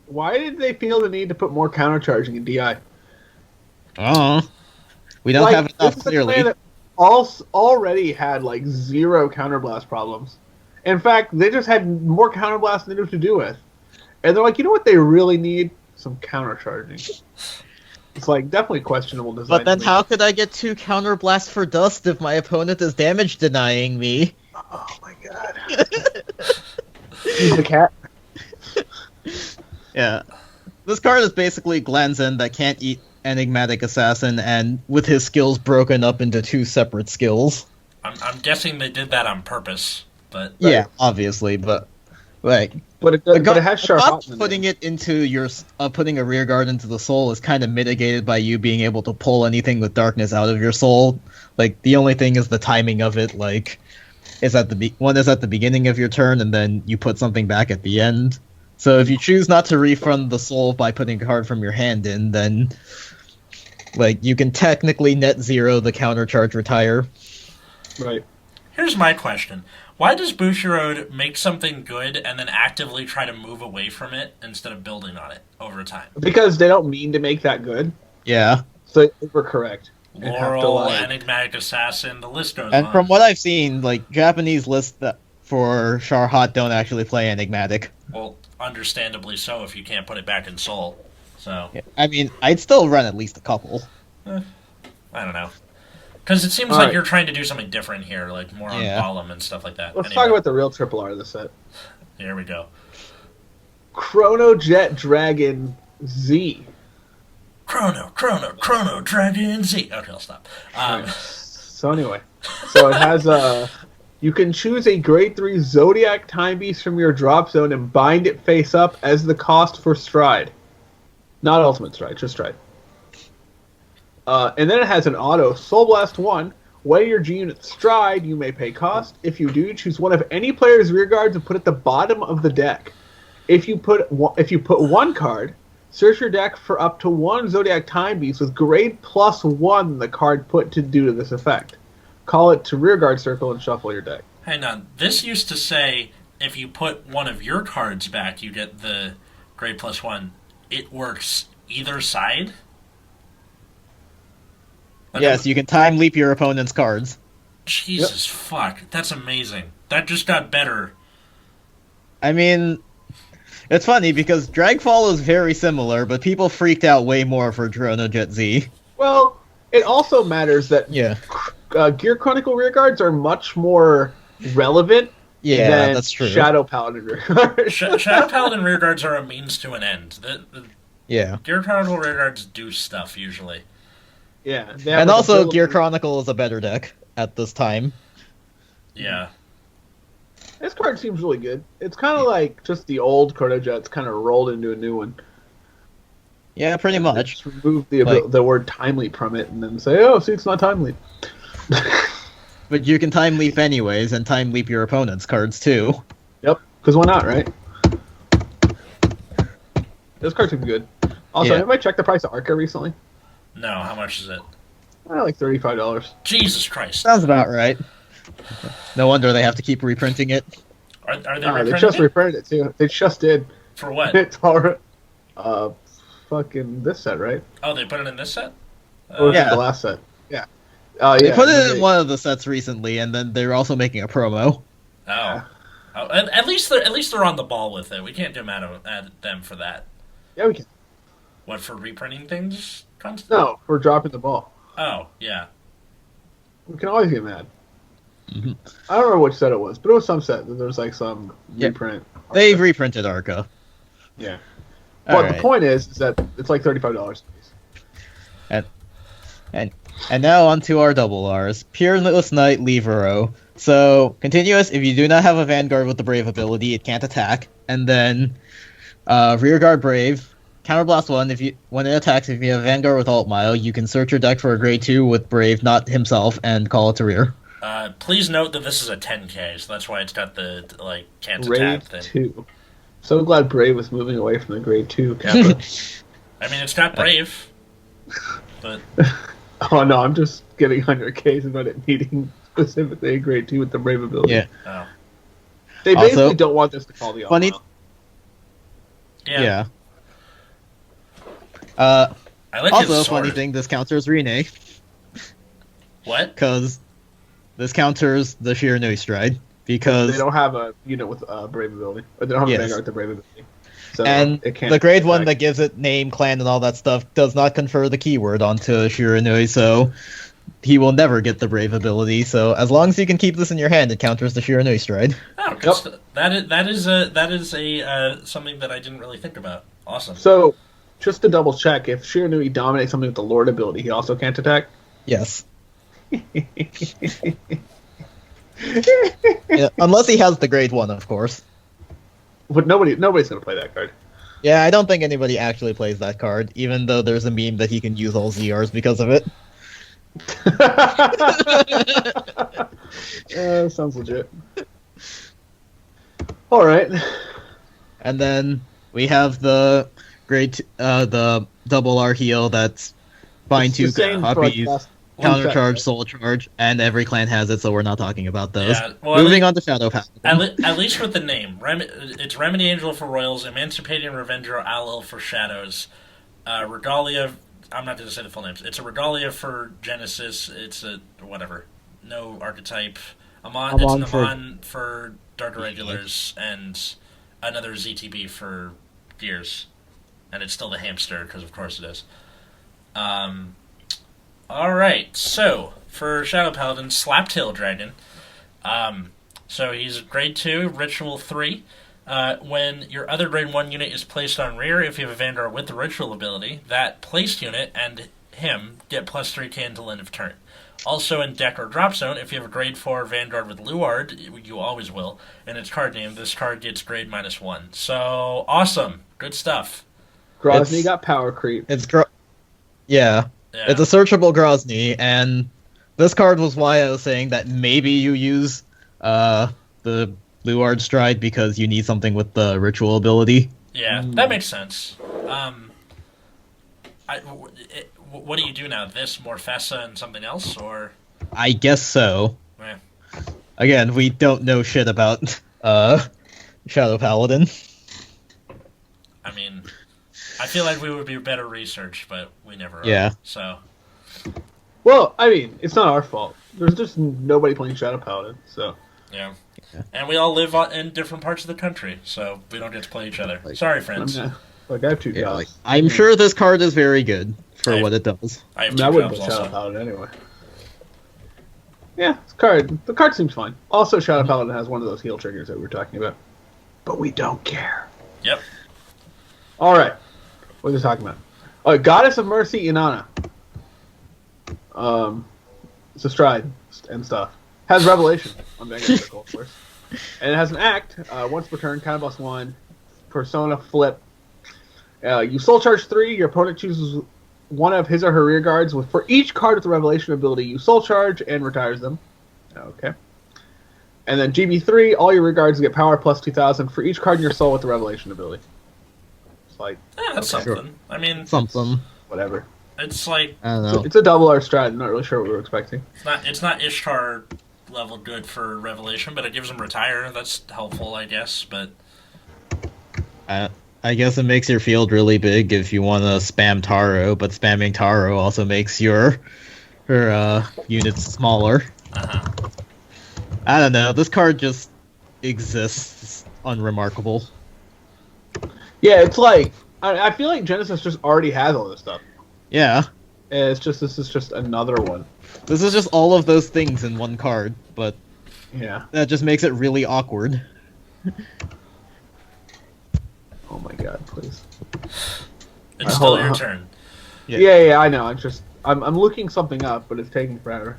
why did they feel the need to put more countercharging in DI? We don't have enough, this is a clearly. clan that already had like 0 counterblast problems. In fact, they just had more counterblast than they knew what to do with. And they're like, you know what they really need? Some countercharging. It's like definitely questionable design. But then how could I get 2 counterblast for dust if my opponent is damage denying me? Oh my god. He's the cat. Yeah. This card is basically Glanzen that can't eat Enigmatic Assassin, and with his skills broken up into 2 separate skills. I'm guessing they did that on purpose, but Yeah, obviously, but like But it has Sharhat in the putting name. it into your putting a rear guard into the soul is kind of mitigated by you being able to pull anything with darkness out of your soul. Like the only thing is the timing of it. Like one is at the beginning of your turn, and then you put something back at the end. So if you choose not to refund the soul by putting a card from your hand in, then like you can technically net 0 the countercharge retire. Right. here's my question. Why does Bushiroad make something good and then actively try to move away from it instead of building on it over time? Because they don't mean to make that good. Yeah. So they overcorrect. And have to, Laurel, like- Enigmatic Assassin, the list goes And on. from what I've seen, like Japanese lists that for Sharhat don't actually play Enigmatic. Well, understandably so if you can't put it back in Soul. So, I mean, I'd still run at least a couple. I don't know. Because it seems All like right. you're trying to do something different here, like more on Yeah. Gollum and stuff like that. Let's Anyway, talk about the real triple R of the set. here we go. Chrono Jet Dragon Z. Chrono, Dragon Z. Okay, I'll stop. So anyway, so it has you can choose a grade 3 Zodiac Time Beast from your drop zone and bind it face up as the cost for Stride. Not Ultimate Stride, just Stride. And then it has an auto Soul Blast 1. When your G unit Stride, you may pay cost. If you do, choose one of any player's rear guards and put it at the bottom of the deck. If you put one card, search your deck for up to 1 Zodiac Time Beast with grade +1 the card put to do to this effect. Call it to rear guard circle and shuffle your deck. Hang on. This used to say if you put one of your cards back, you get the grade +1. It works either side? Like, Yes, you can time leap your opponent's cards. Jesus fuck. That's amazing. That just got better. I mean, it's funny because Dragfall is very similar, but people freaked out way more for Chrono Jet Z. Well, it also matters that Yeah. Gear Chronicle rear guards are much more relevant Yeah, than that's true. Shadow Paladin rear guards. Shadow Paladin rearguards are a means to an end. The Yeah. Gear Chronicle rearguards do stuff, usually. Yeah, they have And like also, ability- Gear Chronicle is a better deck at this time. Yeah. This card seems really good. It's kind of like just the old Chrono Jets kind of rolled into a new one. Yeah, pretty much. Just remove Like- the word time leap from it, and then say, "Oh, see, it's not time leap." But you can time leap anyways, and time leap your opponent's cards too. Yep, because why not, right? Those cards would be good. Also, Yeah. anybody checked the price of Arca recently? No, how much is it? Like $35. Jesus Christ! Sounds about right. No wonder they have to keep reprinting it. Are they They reprinting just it? reprinted it too. They just did. For what? It's already, fucking this set, right? Oh, they put it in this set? Or was Yeah. it the last set? Yeah. They put it in they- one of the sets recently, and then they're also making a promo. Oh. Oh, at least they're on the ball with it. We can't do mad at them for that. Yeah, we can. What, for reprinting things constantly? No, we're dropping the ball. Oh, yeah. We can always get mad. Mhm. I don't remember which set it was, but it was some set. There was like some Yeah. reprint. They've reprinted Arca. Yeah. But the Alright. point is that it's like $35. And now on to our double R's. Peerless Knight Levero. So, continuous, if you do not have a Vanguard with the Brave ability, it can't attack. And then, Rearguard Brave. Counterblast 1, when it attacks, if you have Vanguard with Alt Mile, you can search your deck for a grade 2 with Brave, not himself, and call it to rear. Please note that this is a 10k, so that's why it's got the, like, can't Grade attack thing. 2. So glad Brave was moving away from the grade 2 Kappa. I mean, it's got Brave, but... Oh no, I'm just getting on your case about it needing specifically a grade 2 with the Brave ability. Yeah. Oh. They basically Also, don't want this to call the funny- Alt Yeah. Yeah. I like Also, his sword. funny thing, this counters Rene, What? because this counters the Shiranui Stride. Because They don't have a unit with Brave ability. Or they don't have Yes. a Vanguard with the Brave ability. So and it can't the grade 1 attack. that gives it name, clan, and all that stuff does not confer the keyword onto Shiranui, so he will never get the Brave ability. So as long as you can keep this in your hand, it counters the Shiranui Stride. Oh, good Yep. that is something that I didn't really think about. Awesome. So, just to double check, if Shiranui dominates something with the Lord ability, he also can't attack? Yes. Yeah, unless he has the grade 1, of course. But nobody's going to play that card. Yeah, I don't think anybody actually plays that card, even though there's a meme that he can use all ZRs because of it. Sounds legit. Alright. And then we have the the double R heal that's bind It's the 2 same for, like, copies, last- counter one charge, set, soul charge, and every clan has it, so we're not talking about those. Yeah, well, Moving on to Shadow Paladin. At least with the name. It's Remedy Angel for Royals, Emancipating Revenger Alil for Shadows, Regalia... I'm not going to say the full names. It's a Regalia for Genesis. It's a... whatever. No archetype. Amon, it's an Amon for Dark Irregulars, and another ZTB for Gears. And it's still the hamster, because of course it is. Alright, so, for Shadow Paladin, Slaptail Dragon. So he's grade 2, Ritual 3. When your other grade 1 unit is placed on rear, if you have a Vanguard with the Ritual ability, that placed unit and him get plus 3k until end of turn. Also in deck or drop zone, if you have a grade 4 Vanguard with Luard, you always will, in its card name, this card gets grade -1. So, awesome. Good stuff. Grozny It's- got power creep. Yeah. Yeah. It's a searchable Grozny, and this card was why I was saying that maybe you use the Luard Stride because you need something with the ritual ability. Yeah, that makes sense. What do you do now? This, Morfessa, and something else, or? I guess so. Eh. Again, we don't know shit about Shadow Paladin. I mean, I feel like we would be better researched, but we never are. Yeah. So, Well, I mean, it's not our fault. There's just nobody playing Shadow Paladin, so... yeah. Yeah. And we all live in different parts of the country, so we don't get to play each other. Sorry, friends. I have two Yeah, jobs. I'm sure this card is very good for I- what it does. I have I two mean, I wouldn't jobs play Shadow also. Paladin anyway. Yeah, the card seems fine. Also, Shadow Paladin has one of those heal triggers that we were talking about. But we don't care. Yep. Alright. What are we talking about? Oh, Goddess of Mercy, Inanna. It's a stride and stuff. Has Revelation on Vanguard Circle, of course. And it has an act, once per turn, counterblast 1, Persona Flip. You soul charge 3. Your opponent chooses one of his or her rear guards for each card with the Revelation ability. You soul charge and retires them. Okay. And then GB3, all your rear guards get power plus 2,000 for each card in your soul with the Revelation ability. It's like that's okay, something. sure. I mean, something. Whatever. It's like I don't know. It's a double R strat. I'm not really sure what we were expecting. it's not Ishtar level good for Revelation, but it gives him retire. That's helpful, I guess. But I guess it makes your field really big if you want to spam Taro, but spamming Taro also makes her units smaller. I don't know. This card just exists. It's unremarkable. Yeah, it's like I feel like Genesis just already has all this stuff. Yeah. And this is just another one. This is just all of those things in one card, but yeah, that just makes it really awkward. Oh my god, please. it's still your turn. Yeah, I know. I'm looking something up, but it's taking forever.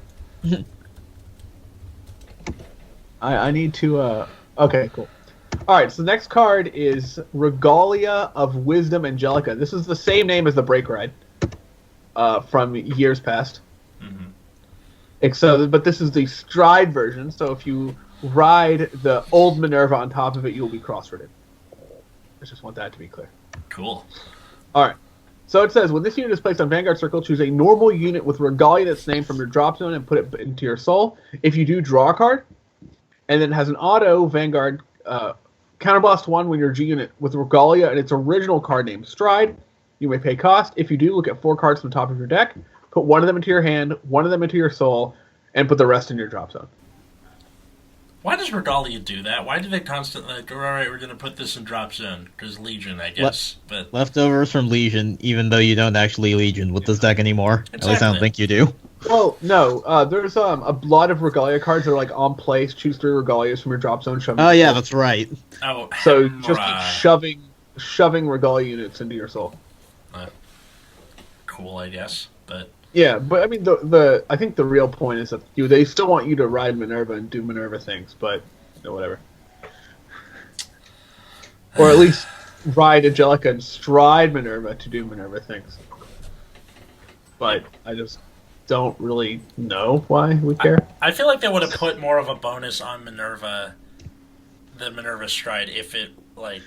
I need to okay, cool. Alright, so the next card is Regalia of Wisdom Angelica. This is the same name as the Break Ride from years past. But this is the Stride version, so if you ride the old Minerva on top of it, you'll be cross-footed. I just want that to be clear. Cool. Alright. So it says, when this unit is placed on Vanguard Circle, choose a normal unit with Regalia that's named from your drop zone and put it into your soul. If you do, draw a card. And then it has an auto Vanguard counterblast 1 when your G unit with Regalia and its original card name Stride. You may pay cost. If you do, look at 4 cards from the top of your deck. Put one of them into your hand, one of them into your soul, and put the rest in your drop zone. Why does Regalia do that? Why do they constantly go, alright, we're going to put this in drop zone? Because Legion, I guess. But leftovers from Legion, even though you don't actually Legion with this deck anymore. Exactly. At least I don't think you do. Well, no. There's a lot of Regalia cards that are like on place. Choose 3 Regalias from your drop zone. Oh yeah, that's right. Oh, so just keep shoving Regalia units into your soul. Cool, I guess. But yeah, but I mean, I think the real point is that they still want you to ride Minerva and do Minerva things, but whatever. Or at least ride Angelica and stride Minerva to do Minerva things. But I just don't really know why we care. I feel like they would have put more of a bonus on Minerva, the Minerva Stride, if it, like,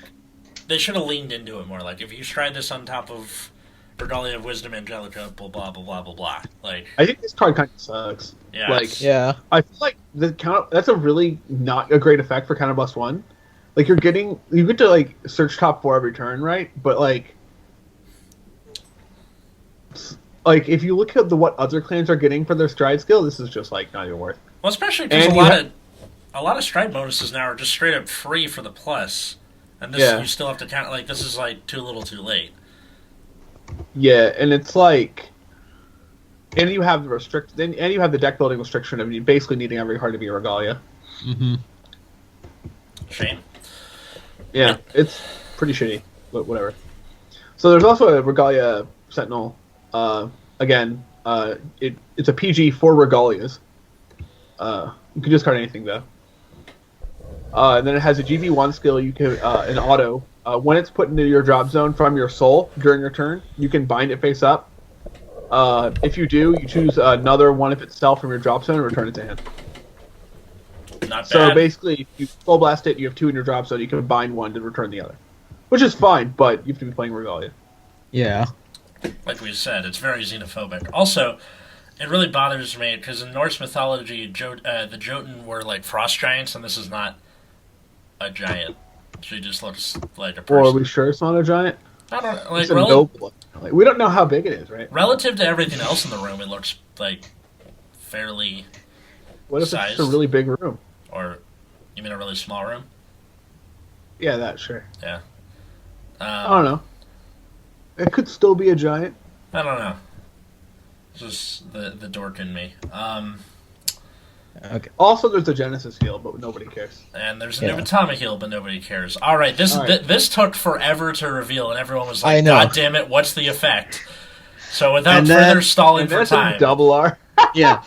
they should have leaned into it more. Like, if you stride this on top of Regalia of Wisdom Angelica, blah, blah, blah, blah, blah, blah. Like, I think this card kind of sucks. Yeah. Like, yeah. I feel like that's a really not a great effect for Counterblast 1. Like, you get to, like, search top 4 every turn, right? But, like, if you look at what other clans are getting for their stride skill, this is just, like, not even worth. Well, especially because a lot of stride bonuses now are just straight up free for the plus. And this you still have to count, like, this is, like, too little too late. Yeah, and it's like, and you have the deck building restriction of you basically needing every card to be a Regalia. Mm-hmm. Shame. Yeah, it's pretty shitty, but whatever. So there's also a Regalia Sentinel. Again, it's a PG for Regalias. You can discard anything though. And then it has a GB1 skill. You can an auto. When it's put into your drop zone from your soul during your turn, you can bind it face up. If you do, you choose another one of itself from your drop zone and return it to hand. Not bad. So basically, if you full blast it, you have 2 in your drop zone, you can bind one to return the other. Which is fine, but you have to be playing Regalia. Yeah. Like we said, it's very xenophobic. Also, it really bothers me because in Norse mythology, the Jotun were like frost giants, and this is not a giant. She just looks like a person. Or are we sure it's not a giant? I don't know. Like, It's a noble. Like, we don't know how big it is, right? Relative to everything else in the room, it looks like fairly What if sized. it's just a really big room? Or, you mean a really small room? Yeah, that, sure. Yeah. I don't know. It could still be a giant. I don't know. It's just the dork in me. Okay. Also, there's a Genesis heal, but nobody cares. And there's a Nubatama heal, but nobody cares. All right, this took forever to reveal, and everyone was like, I know. God damn it, what's the effect? So without further stalling for time, double R. Yeah.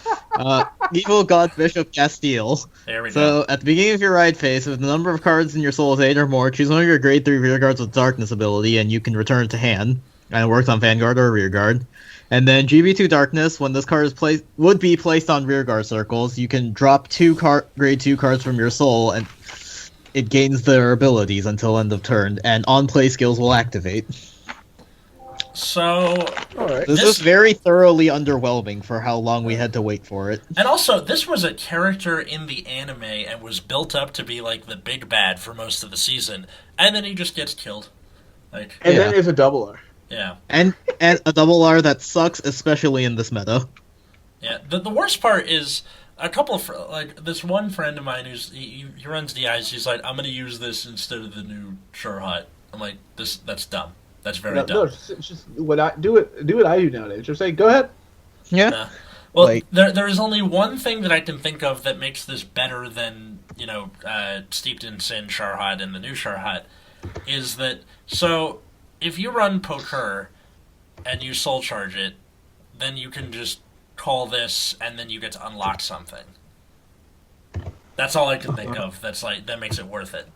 Evil God Bishop Castile. There we go. So, at the beginning of your ride phase, if the number of cards in your soul is 8 or more, choose one of your grade 3 rear guards with Darkness ability, and you can return it to hand. And it works on Vanguard or rear guard. And then GB2 Darkness, when this card is would be placed on rear guard circles, you can drop 2 grade 2 cards from your soul, and it gains their abilities until end of turn, and on-play skills will activate. So, Alright. This is very thoroughly underwhelming for how long we had to wait for it. and also, this was a character in the anime and was built up to be like the big bad for most of the season, and then he just gets killed. Like, And then Yeah. there's a double R. yeah, And a double R that sucks, especially in this meta. yeah. The worst part is a couple of like this one friend of mine he runs DIs. He's like, I'm gonna use this instead of the new Sharhot. I'm like, that's dumb. That's very No, dumb. it's just what I do what I do nowadays. Just say, go ahead. Yeah. Yeah. Well, Like- there is only one thing that I can think of that makes this better than, Steeped in Sin, Sharhot, and the new Sharhot, is that, so, if you run Poker and you soul charge it, then you can just call this and then you get to unlock something. That's all I can think of that makes it worth it.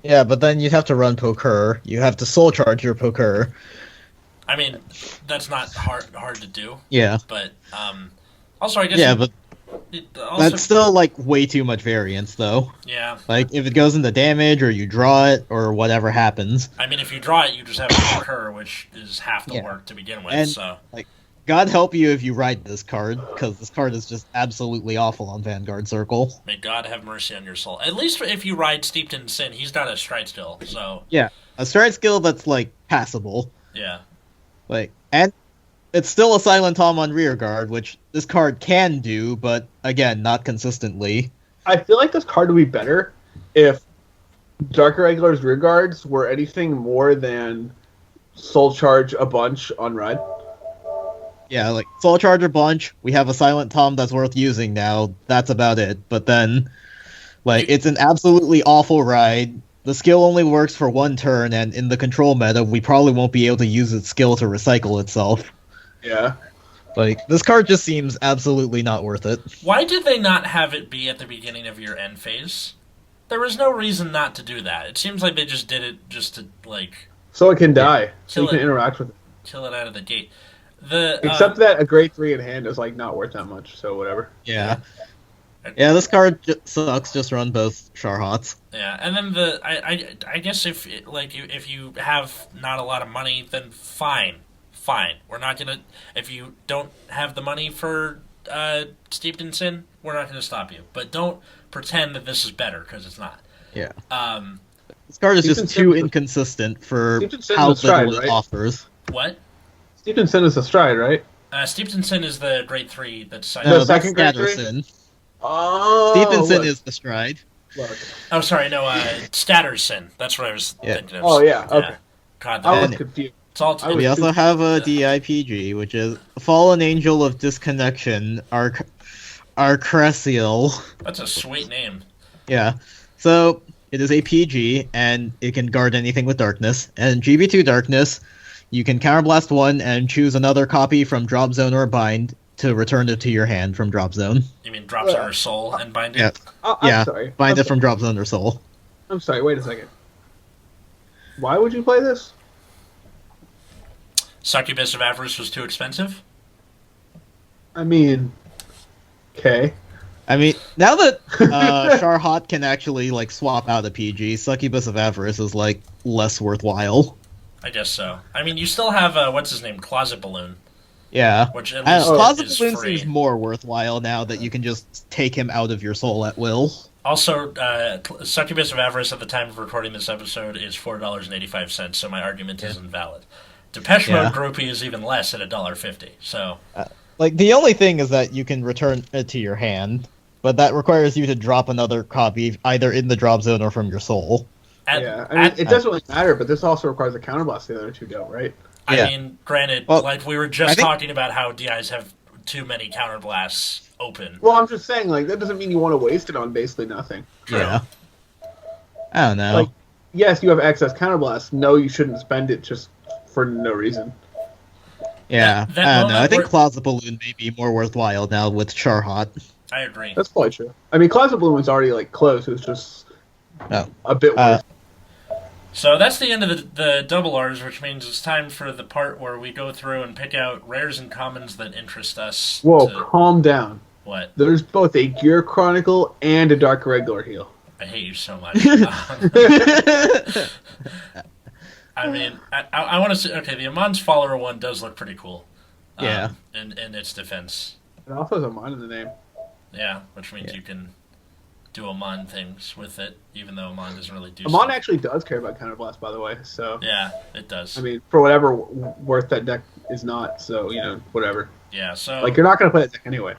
Yeah, but then you'd have to run Poker. You have to soul charge your Poker. I mean, that's not hard to do, Yeah. but, also I guess... Yeah, but also, that's still, like, way too much variance, though. yeah. Like, if it goes into damage, or you draw it, or whatever happens. I mean, if you draw it, you just have to occur, which is half the Yeah. work to begin with. And- So God help you if you ride this card, because this card is just absolutely awful on Vanguard Circle. may God have mercy on your soul. At least if you ride Steeped in Sin, he's got a stride skill. So Yeah. A stride skill that's, like, passable. yeah, Like, and it's still a Silent Tom on rear guard, which this card can do, but again, not consistently. I feel like this card would be better if Dark Regular's rear guards were anything more than Soul Charge a bunch on ride. Yeah, like, Soul Charger Bunch, we have a Silent Tom that's worth using now, that's about it. But then, like, it's an absolutely awful ride. The skill only works for one turn, and in the control meta, we probably won't be able to use its skill to recycle itself. Yeah. Like, this card just seems absolutely not worth it. why did they not have it be at the beginning of your end phase? There was no reason not to do that. It seems like they just did it just to So it can die. So you Kill can it. interact with it. kill it out of the gate. The Except that a grade 3 in hand is like not worth that much, so whatever. Yeah. Yeah, this card sucks, just run both Sharhots. yeah, and then I guess if you have not a lot of money, then fine. We're not gonna, if you don't have the money for Steeped in Sin, we're not gonna stop you. But don't pretend that this is better, because it's not. Yeah. Um, This card is Steeped in just Sin too was- inconsistent for Steeped in Sin how was stride, little it right? offers. what? Steeped in Sin is a stride, right? Steeped in Sin is the grade 3 that's No, The that's second grade Scatterson. Oh. Steeped in Sin look, is the stride. look. Oh, sorry, no, Statter's Sin. That's what I was Yeah. thinking of. Oh, yeah, okay. God, I was And- confused. it's all I was- We also have a DIPG, which is Fallen Angel of Disconnection, Arcresiel. that's a sweet name. Yeah. So, it is a PG, and it can guard anything with Darkness. And GB2 Darkness, you can Counterblast one and choose another copy from Drop Zone or Bind to return it to your hand from Drop Zone. You mean drops on her soul and bind it? Yeah. I'm Yeah, sorry. Bind I'm it from Drop Zone or Soul. I'm sorry, wait a second. Why would you play this? Succubus of Avarice was too expensive? I mean, okay. I mean, now that Sharhot can actually, like, swap out a PG, Succubus of Avarice is, like, less worthwhile. I guess so. I mean, you still have, what's his name? Closet Balloon, Yeah. which at I least don't know, Closet is Balloon free. seems more worthwhile now that you can just take him out of your soul at will. Also, Succubus of Avarice at the time of recording this episode is $4.85, so my argument is invalid. Depeche Yeah. Mode Groupie is even less at $1.50, so... Like, the only thing is that you can return it to your hand, but that requires you to drop another copy either in the drop zone or from your soul. Yeah, I mean, it doesn't really matter, but this also requires a counterblast. The other two don't, right? I Yeah. mean, granted, Well, like we were I just think- talking about how DIs have too many counterblasts open. Well, I'm just saying, like, that doesn't mean you want to waste it on basically nothing. True. Yeah. I don't know. Like, yes, you have excess counterblast. No, you shouldn't spend it just for no reason. Yeah, that I don't know. I moment think where Closet Balloon may be more worthwhile now with Charhot. I agree. That's probably true. I mean, Closet Balloon was already like close. It was just Oh, a bit uh, worse. So that's the end of the double R's, which means it's time for the part where we go through and pick out rares and commons that interest us. Whoa, To calm down. what? There's both a Gear Chronicle and a Dark Regular heal. I hate you so much. I mean, I want to say, okay, the Amon's Follower one does look pretty cool. Yeah. In its defense. It also has a mine in the name. Yeah, which means you can do Amon things with it, even though Amon doesn't really do Amon stuff. actually does care about Counterblast, by the way. So Yeah, it does. I mean, for whatever worth that deck is not. So whatever. Yeah, so Like you're not gonna play that deck anyway.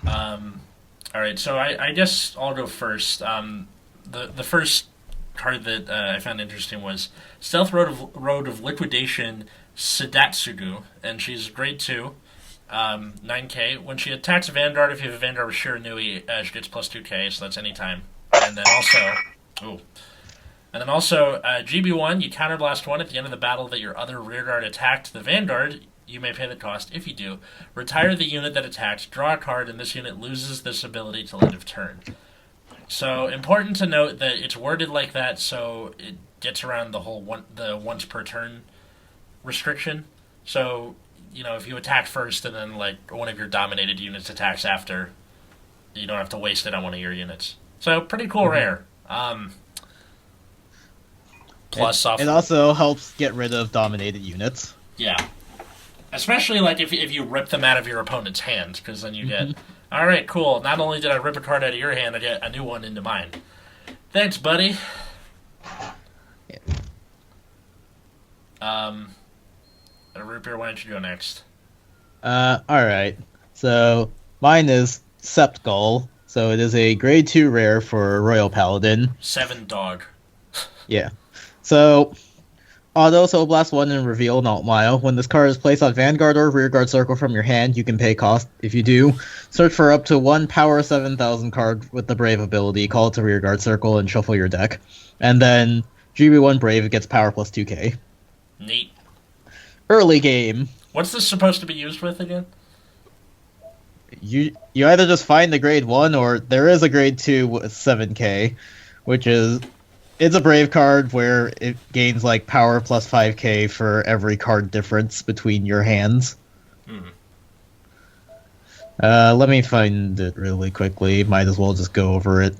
All right, so I guess I'll go first. The first card that I found interesting was Stealth Road of Liquidation Sadatsugu, and she's grade 2, 9k. When she attacks a Vanguard, if you have a Vanguard with Shiranui, she gets plus 2k, so that's any time. And then also, GB1, you counterblast 1 at the end of the battle that your other rearguard attacked the Vanguard. You may pay the cost. If you do, retire the unit that attacked, draw a card, and this unit loses this ability till end of turn. So, important to note that it's worded like that so it gets around the whole the once per turn restriction. So, if you attack first and then, like, one of your dominated units attacks after, you don't have to waste it on one of your units. So, pretty cool rare. Plus, it also helps get rid of dominated units. Yeah. Especially, like, if you rip them out of your opponent's hand, because then you get, all right, cool, not only did I rip a card out of your hand, I get a new one into mine. Thanks, buddy. Yeah. Root Beer, why don't you go next? Alright. So, mine is Septgull. So, it is a grade 2 rare for Royal Paladin. 7 dog. Yeah. So, auto Soul Blast 1 and reveal an alt mile. When this card is placed on Vanguard or Rearguard Circle from your hand, you can pay cost. If you do, search for up to one Power 7000 card with the Brave ability, call it to Rearguard Circle, and shuffle your deck. And then, GB1 Brave gets power plus 2k. Neat. Early game. What's this supposed to be used with again? You either just find the grade 1, or there is a grade 2 with 7k, which is... It's a Brave card where it gains, like, power plus 5k for every card difference between your hands. Let me find it really quickly. Might as well just go over it.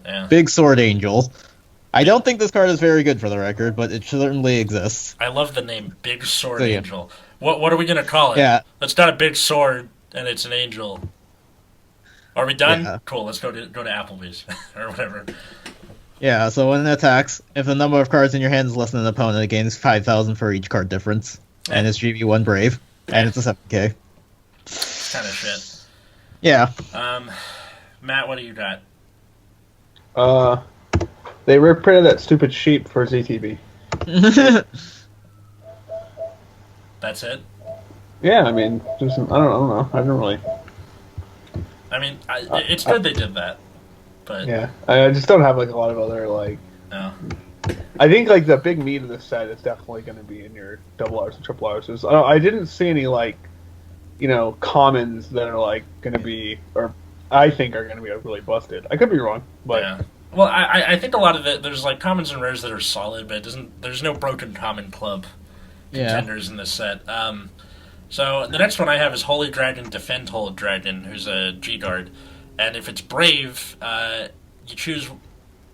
Yeah. Big Sword Angel. I don't think this card is very good for the record, but it certainly exists. I love the name Big Sword So, yeah. Angel. What are we going to call it? Yeah. It's not a big sword, and it's an angel. Are we done? Yeah. Cool, let's go to Applebee's. or whatever. Yeah, so when it attacks, if the number of cards in your hand is less than an opponent, it gains 5,000 for each card difference. And it's GB1 Brave, and it's a 7k. Kind of shit. Yeah. Matt, what do you got? They reprinted that stupid sheep for ZTB. That's it? Yeah, I mean, just I don't know. I don't really. I mean, it's good they did that. But Yeah, I just don't have like a lot of other like. no. I think like the big meat of the set is definitely going to be in your double R's and triple R's. I didn't see any like, commons that are like going to be, or I think are going to be really busted. I could be wrong, but Yeah. Well, I think a lot of there's like commons and rares that are solid, but there's no broken common club contenders in this set. So the next one I have is Holy Dragon Defend Holy Dragon, who's a G-Guard. And if it's Brave, you choose,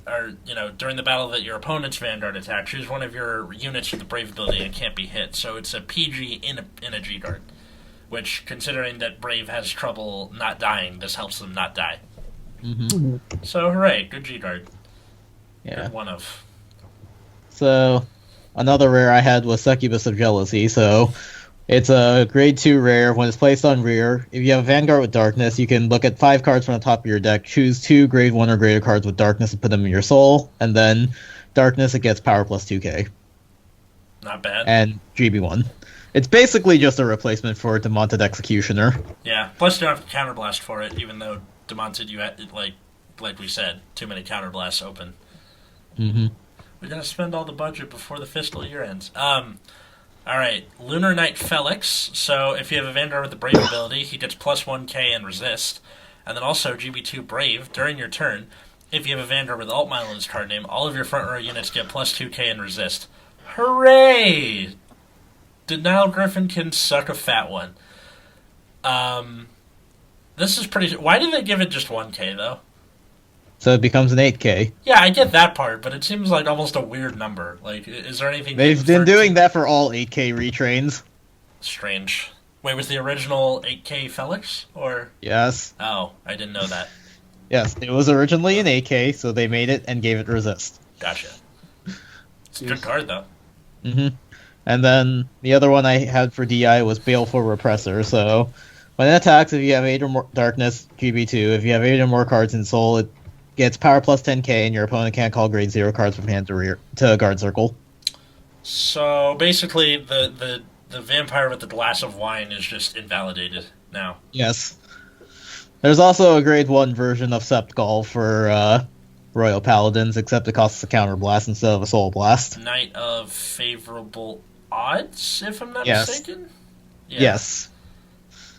or, during the battle that your opponent's Vanguard attack, choose one of your units with the Brave ability and it can't be hit. So it's a PG in a G-Guard. Which, considering that Brave has trouble not dying, this helps them not die. Mm-hmm. So hooray, good G-Guard. Yeah. Good one of. So, another rare I had was Succubus of Jealousy, so it's a grade 2 rare. When it's placed on rear, if you have Vanguard with Darkness, you can look at 5 cards from the top of your deck, choose 2 grade 1 or greater cards with Darkness and put them in your soul, and then Darkness, it gets power plus 2k. Not bad. And GB1. It's basically just a replacement for Demonted Executioner. Yeah, plus you don't have to counterblast for it, even though Demonted, you had, like we said, too many counterblasts open. Mm-hmm. We gotta spend all the budget before the fiscal year ends. All right, Lunar Knight Felix. So if you have a Vanguard with the Brave ability, he gets plus 1k and resist. And then also GB2 Brave, during your turn, if you have a Vanguard with Alt Mylan's card name, all of your front row units get plus 2k and resist. Hooray! Denial Griffin can suck a fat one. This is pretty... Why did they give it just 1k, though? So it becomes an 8k. Yeah, I get that part, but it seems like almost a weird number. Like, is there anything... They've been doing that for all 8k retrains. Strange. Wait, was the original 8k Felix? Or... Yes. Oh, I didn't know that. Yes, it was originally an 8k, so they made it and gave it resist. Gotcha. It's a good card, though. Mm-hmm. And then the other one I had for DI was Baleful Repressor, so... When it attacks, if you have 8 or more Darkness, GB2, if you have 8 or more cards in Soul, it gets power plus 10k, and your opponent can't call grade 0 cards from hand to guard circle. So basically, the vampire with the glass of wine is just invalidated now. Yes. There's also a grade 1 version of Septgall for Royal Paladins, except it costs a counterblast instead of a Soul Blast. Knight of Favorable Odds, if I'm not Yes. mistaken? Yeah. Yes.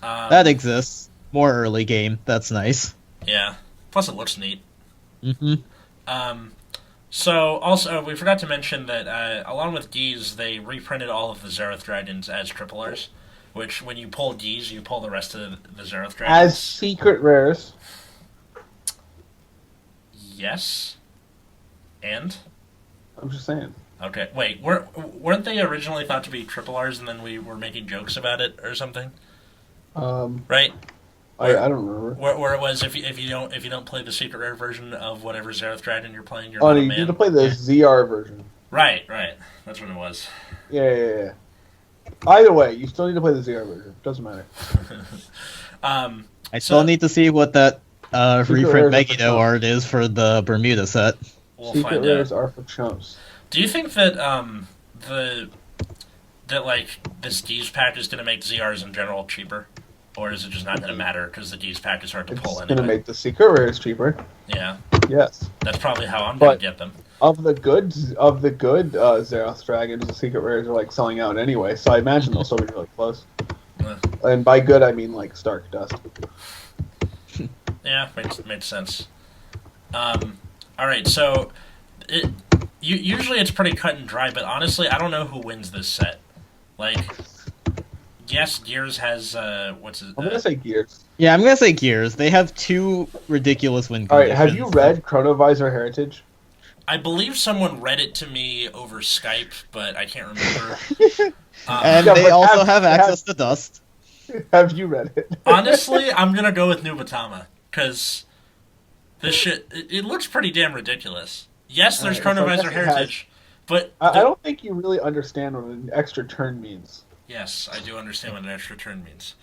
That exists. More early game. That's nice. Yeah. Plus, it looks neat. Mm-hmm. So, also, we forgot to mention that, along with D's, they reprinted all of the Zereth Dragons as triple R's, which, when you pull D's, you pull the rest of the Zereth Dragons. As secret rares. Yes. And? I'm just saying. Okay, wait, weren't they originally thought to be triple R's, and then we were making jokes about it, or something? Right? I don't remember. Where it was if you don't play the secret rare version of whatever Zereth Dragon you're playing, you're Oh, not a you man. need to play the ZR version. Right. That's what it was. Yeah. Either way, you still need to play the ZR version. Doesn't matter. I still need to see what that reprint rares are for Megiddo chumps. art is for the Bermuda set. We'll Secret find rares out. are for chumps. Do you think that like this D's pack is going to make ZRs in general cheaper, or is it just not going to matter because the D's pack is hard to It's pull going to anyway? make the secret rares cheaper. Yeah, Yes. that's probably how I'm going But- to get them. Of the good Xerath dragons, the secret rares are like selling out anyway, so I imagine they'll still be really close. And by good, I mean like Stark Dust. Yeah, makes sense. All right, so usually it's pretty cut and dry, but honestly, I don't know who wins this set. Like, yes, Gears has what's it? I'm gonna say Gears. Yeah, I'm gonna say Gears. They have 2 ridiculous win All right, conditions. have you read Chronovisor Heritage? I believe someone read it to me over Skype, but I can't remember. And Yeah, they but also have- have access to Dust. Have you read it? Honestly, I'm gonna go with Nubatama because this shit it looks pretty damn ridiculous. Yes, there's Alright, so I Chronovisor guess it Heritage, but I don't think you really understand what an extra turn means. yes, I do understand what an extra turn means.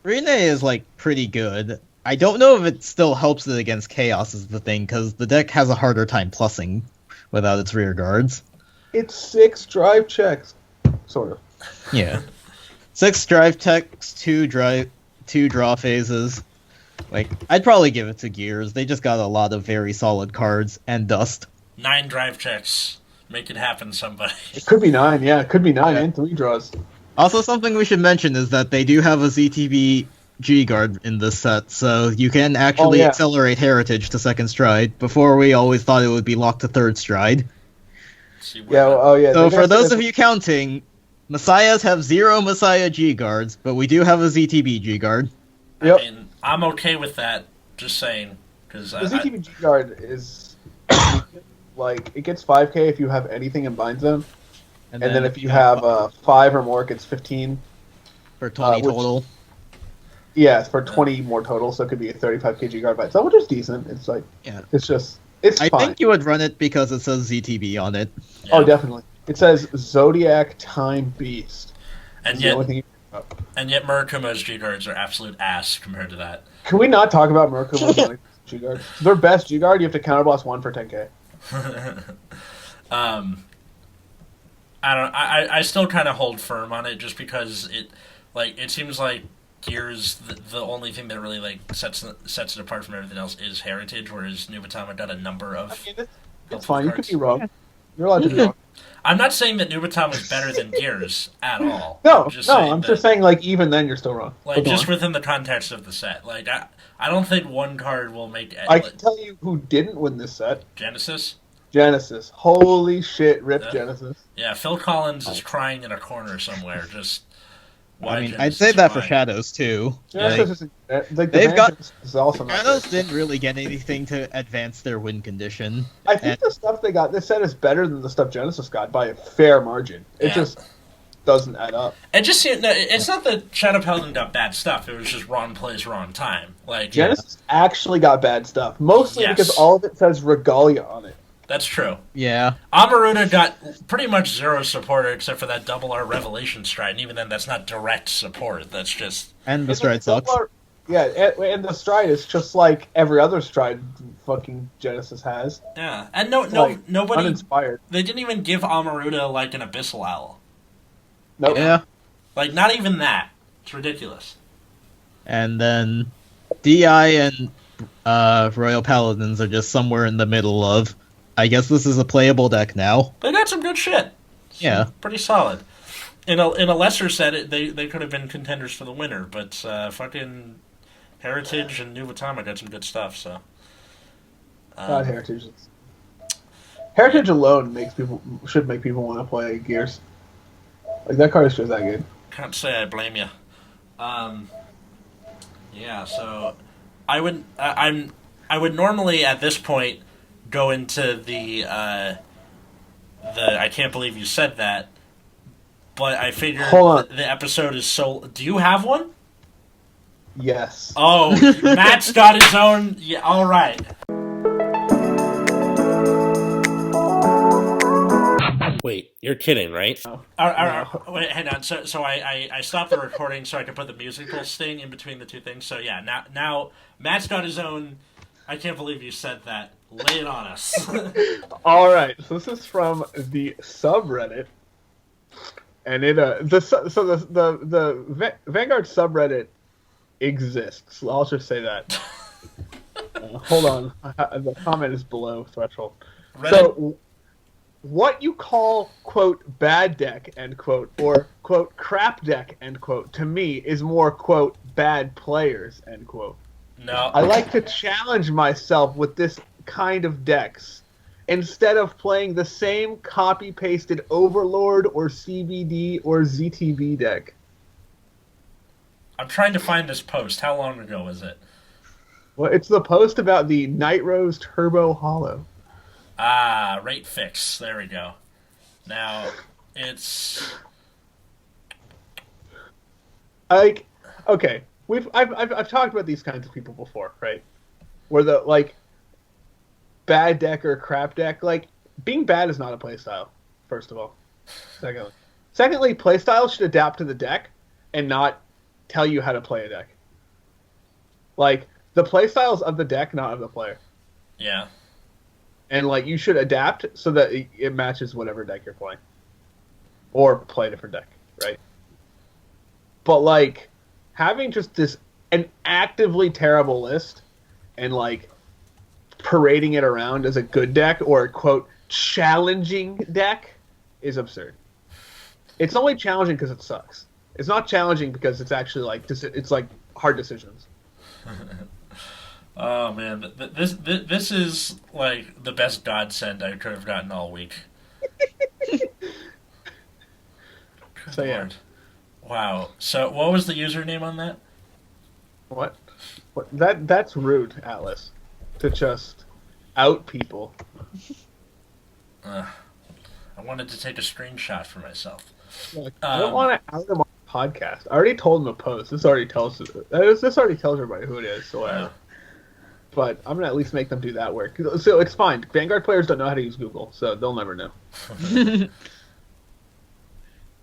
Rene is like pretty good. I don't know if it still helps it against Chaos is the thing, because the deck has a harder time plussing without its rear guards. It's 6 drive checks, sort of. Yeah. 6 drive techs, 2 draw phases. Like, I'd probably give it to Gears. They just got a lot of very solid cards and Dust. 9 drive checks, make it happen, somebody. It could be 9, yeah. It could be 9 Yeah. and 3 draws. Also, something we should mention is that they do have a ZTB G-Guard in this set, so you can actually accelerate Heritage to 2nd Stride. Before, we always thought it would be locked to 3rd Stride. See Yeah, oh yeah. So they for got those some- of you counting, Messiahs have 0 Messiah G-Guards, but we do have a ZTB G-Guard. Yep. I mean, I'm okay with that. Just saying, because The ZTBG guard is like it gets 5k if you have anything in bind zone, and then if you have 5 or more, it gets 15. for 20 which- total. Yeah, it's for 20 more total, so it could be a 35 kg guard by itself, which is decent. It's like Yeah. it's I fine. think you would run it because it says ZTB on it. yeah. Oh, definitely. It says Zodiac Time Beast. and It's the yet only thing. Murakumo's G guards are absolute ass compared to that. Can we not talk about Murakumo's G guard? Their best G guard, you have to counterblast 1 for 10k. I don't. I still kind of hold firm on it just because it seems like Gears the only thing that really like sets it apart from everything else is Heritage, whereas Nubatama got a number of. I mean, it's helpful fine. You could cards. be wrong. You're allowed to be wrong. I'm not saying that Nubatama is better than Gears at all. No, I'm just no, saying I'm that, just saying, like, even then you're still wrong. like, But go just on. within the context of the set. Like, I don't think one card will make I can tell you who didn't win this set. Genesis. Genesis. Holy shit, rip Yeah. Genesis. Yeah, Phil Collins is crying in a corner somewhere. Just why I mean, Genesis, I'd say that for why? Shadows too. Genesis is like the they've got- Genesis is also not Shadows good. didn't really get anything to advance their win condition. I think the stuff they got this set is better than the stuff Genesis got by a fair margin. It Yeah. just doesn't add up. It just no, it's not that Shadow Paladin got bad stuff. It was just wrong place, wrong time. Like Genesis actually got bad stuff, mostly Yes. because all of it says Regalia on it. that's true. Yeah, Amaruta got pretty much zero support except for that double R Revelation Stride, and even then, that's not direct support. That's just and the stride sucks. Yeah, and the stride is just like every other stride fucking Genesis has. yeah. And It's like nobody. uninspired. They didn't even give Amaruta like an Abyssal Owl. Nope. Yeah, Like not even that. It's ridiculous. and then DI and Royal Paladins are just somewhere in the middle of. I guess this is a playable deck now. They got some good shit. Yeah. Pretty solid. In a lesser set, they could have been contenders for the winner, but fucking Heritage and Nuvatama got some good stuff. So. God, Heritage. Heritage alone should make people want to play Gears. Like that card is just that good. Can't say I blame you. Yeah, so I would I would normally at this point go into the I can't believe you said that, but I figured Hold on. the episode is so. Do you have one? Yes. Oh, Matt's got his own. Yeah, all right. Wait, you're kidding, right? No. Wait, hang on. So I stopped the recording so I could put the musical sting in between the two things. So yeah, now Matt's got his own. I can't believe you said that. Lay it on us. All right. So this is from the subreddit, and it the Vanguard subreddit exists. I'll just say that. Hold on. The comment is below threshold. Reddit. So, what you call, quote, bad deck, end quote, or, quote, crap deck, end quote, to me is more, quote, bad players, end quote. No. I like to challenge myself with this kind of decks instead of playing the same copy-pasted Overlord or CBD or ZTB deck. I'm trying to find this post. How long ago was it? Well, it's the post about the Night Rose Turbo Hollow. Ah, rate fix. There we go. Now, it's... Like, okay, I've talked about these kinds of people before, right? Where the like bad deck or crap deck, like being bad is not a playstyle. First of all, secondly, playstyle should adapt to the deck and not tell you how to play a deck. Like the playstyles of the deck, not of the player. Yeah. And like you should adapt so that it matches whatever deck you're playing, or play a different deck, right? But like having just an actively terrible list and like parading it around as a good deck or a quote challenging deck is absurd. It's only challenging because it sucks. It's not challenging because it's actually like it's like hard decisions. Oh man, this is like the best godsend I could have gotten all week. Good So, yeah. Lord. Wow. So what was the username on that? What? That's rude, Atlas, to just out people. I wanted to take a screenshot for myself. Like, I don't want to out him on the podcast. I already told him to post. This already tells everybody who it is. So whatever. But I'm gonna at least make them do that work. So it's fine. Vanguard players don't know how to use Google, so they'll never know.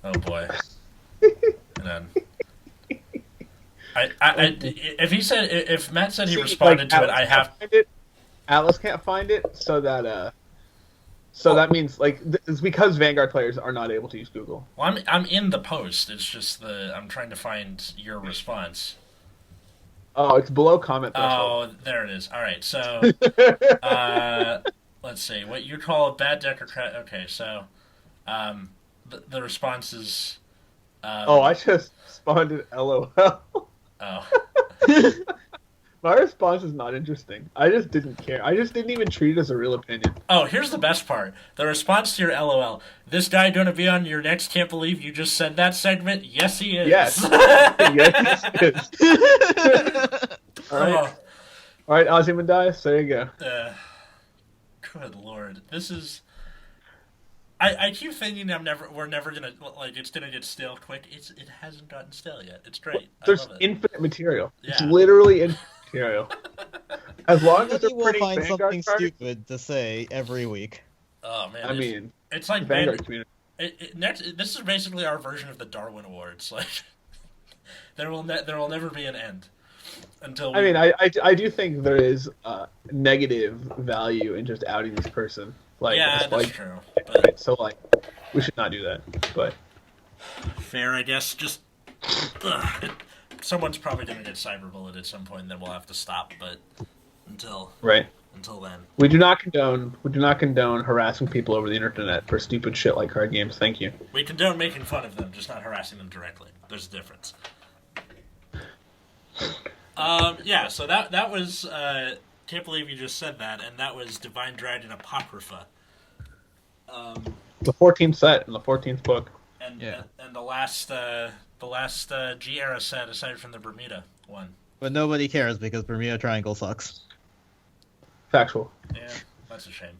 Oh boy. And then, if Matt said he responded to it, I have. Atlas can't find it, so that that means like it's because Vanguard players are not able to use Google. Well, I'm in the post. It's just I'm trying to find your response. Oh, it's below comment threshold. Oh, there it is. All right, so let's see. What you call a bad deck or crap? Okay, so The response is. I just responded LOL. Oh. My response is not interesting. I just didn't care. I just didn't even treat it as a real opinion. Oh, here's the best part. The response to your LOL. This guy gonna be on your next Can't Believe You Just Said That segment? Yes, he is. Yes. Yes, it is. All right. Oh. All right, Ozymandias, there you go. Good lord. This is... I keep thinking we're never gonna, like, it's gonna get stale quick. It hasn't gotten stale yet. It's great. There's I love it. infinite material. Yeah. It's literally infinite material. As long as Somebody they're will pretty find Vanguard something cards, stupid to say every week. Oh, man. I mean, it's like Vanguard community. This is basically our version of the Darwin Awards. Like, there will never be an end until. I mean, I do think there is negative value in just outing this person. Like, yeah, that's like, true. Right, But so like, we should not do that. But fair, I guess. Just someone's probably gonna get cyberbullied at some point, and then we'll have to stop. But until then, we do not condone harassing people over the internet for stupid shit like card games. Thank you. we condone making fun of them, just not harassing them directly. There's a difference. Yeah. So that was. Can't believe you just said that, and that was Divine Dragon Apocrypha. The 14th set in the 14th book. And the last G era set aside from the Bermuda one. But nobody cares because Bermuda Triangle sucks. Factual. Yeah, that's a shame.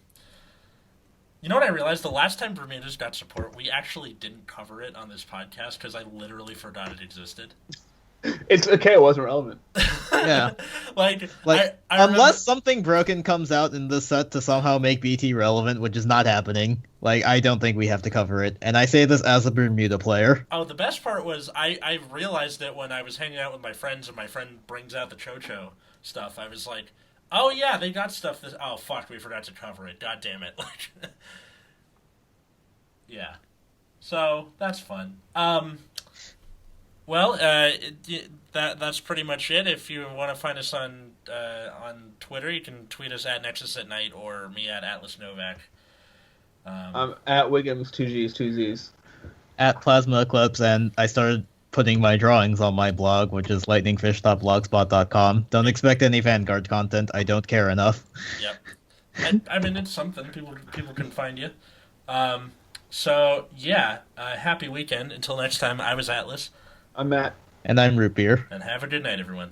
You know what I realized? The last time Bermuda's got support, we actually didn't cover it on this podcast because I literally forgot it existed. It's okay. It wasn't relevant. Yeah. like I remember... unless something broken comes out in this set to somehow make BT relevant, which is not happening, like, I don't think we have to cover it. And I say this as a Bermuda player. Oh, the best part was I realized it when I was hanging out with my friends and my friend brings out the Chocho stuff. I was like, oh yeah, they got stuff this... Oh, fuck, we forgot to cover it. God damn it. Like, yeah. So, that's fun. Well, that's pretty much it. If you want to find us on Twitter, you can tweet us at Nexus at Night or me at Atlas Novak. I'm at Wiggums, 2Gs, 2Zs. At Plasma Eclipse, and I started putting my drawings on my blog, which is lightningfish.blogspot.com. Don't expect any Vanguard content. I don't care enough. Yep. I mean, it's something. People can find you. So, yeah. Happy weekend. Until next time, I was Atlas. I'm Matt. And I'm Root Beer. And have a good night, everyone.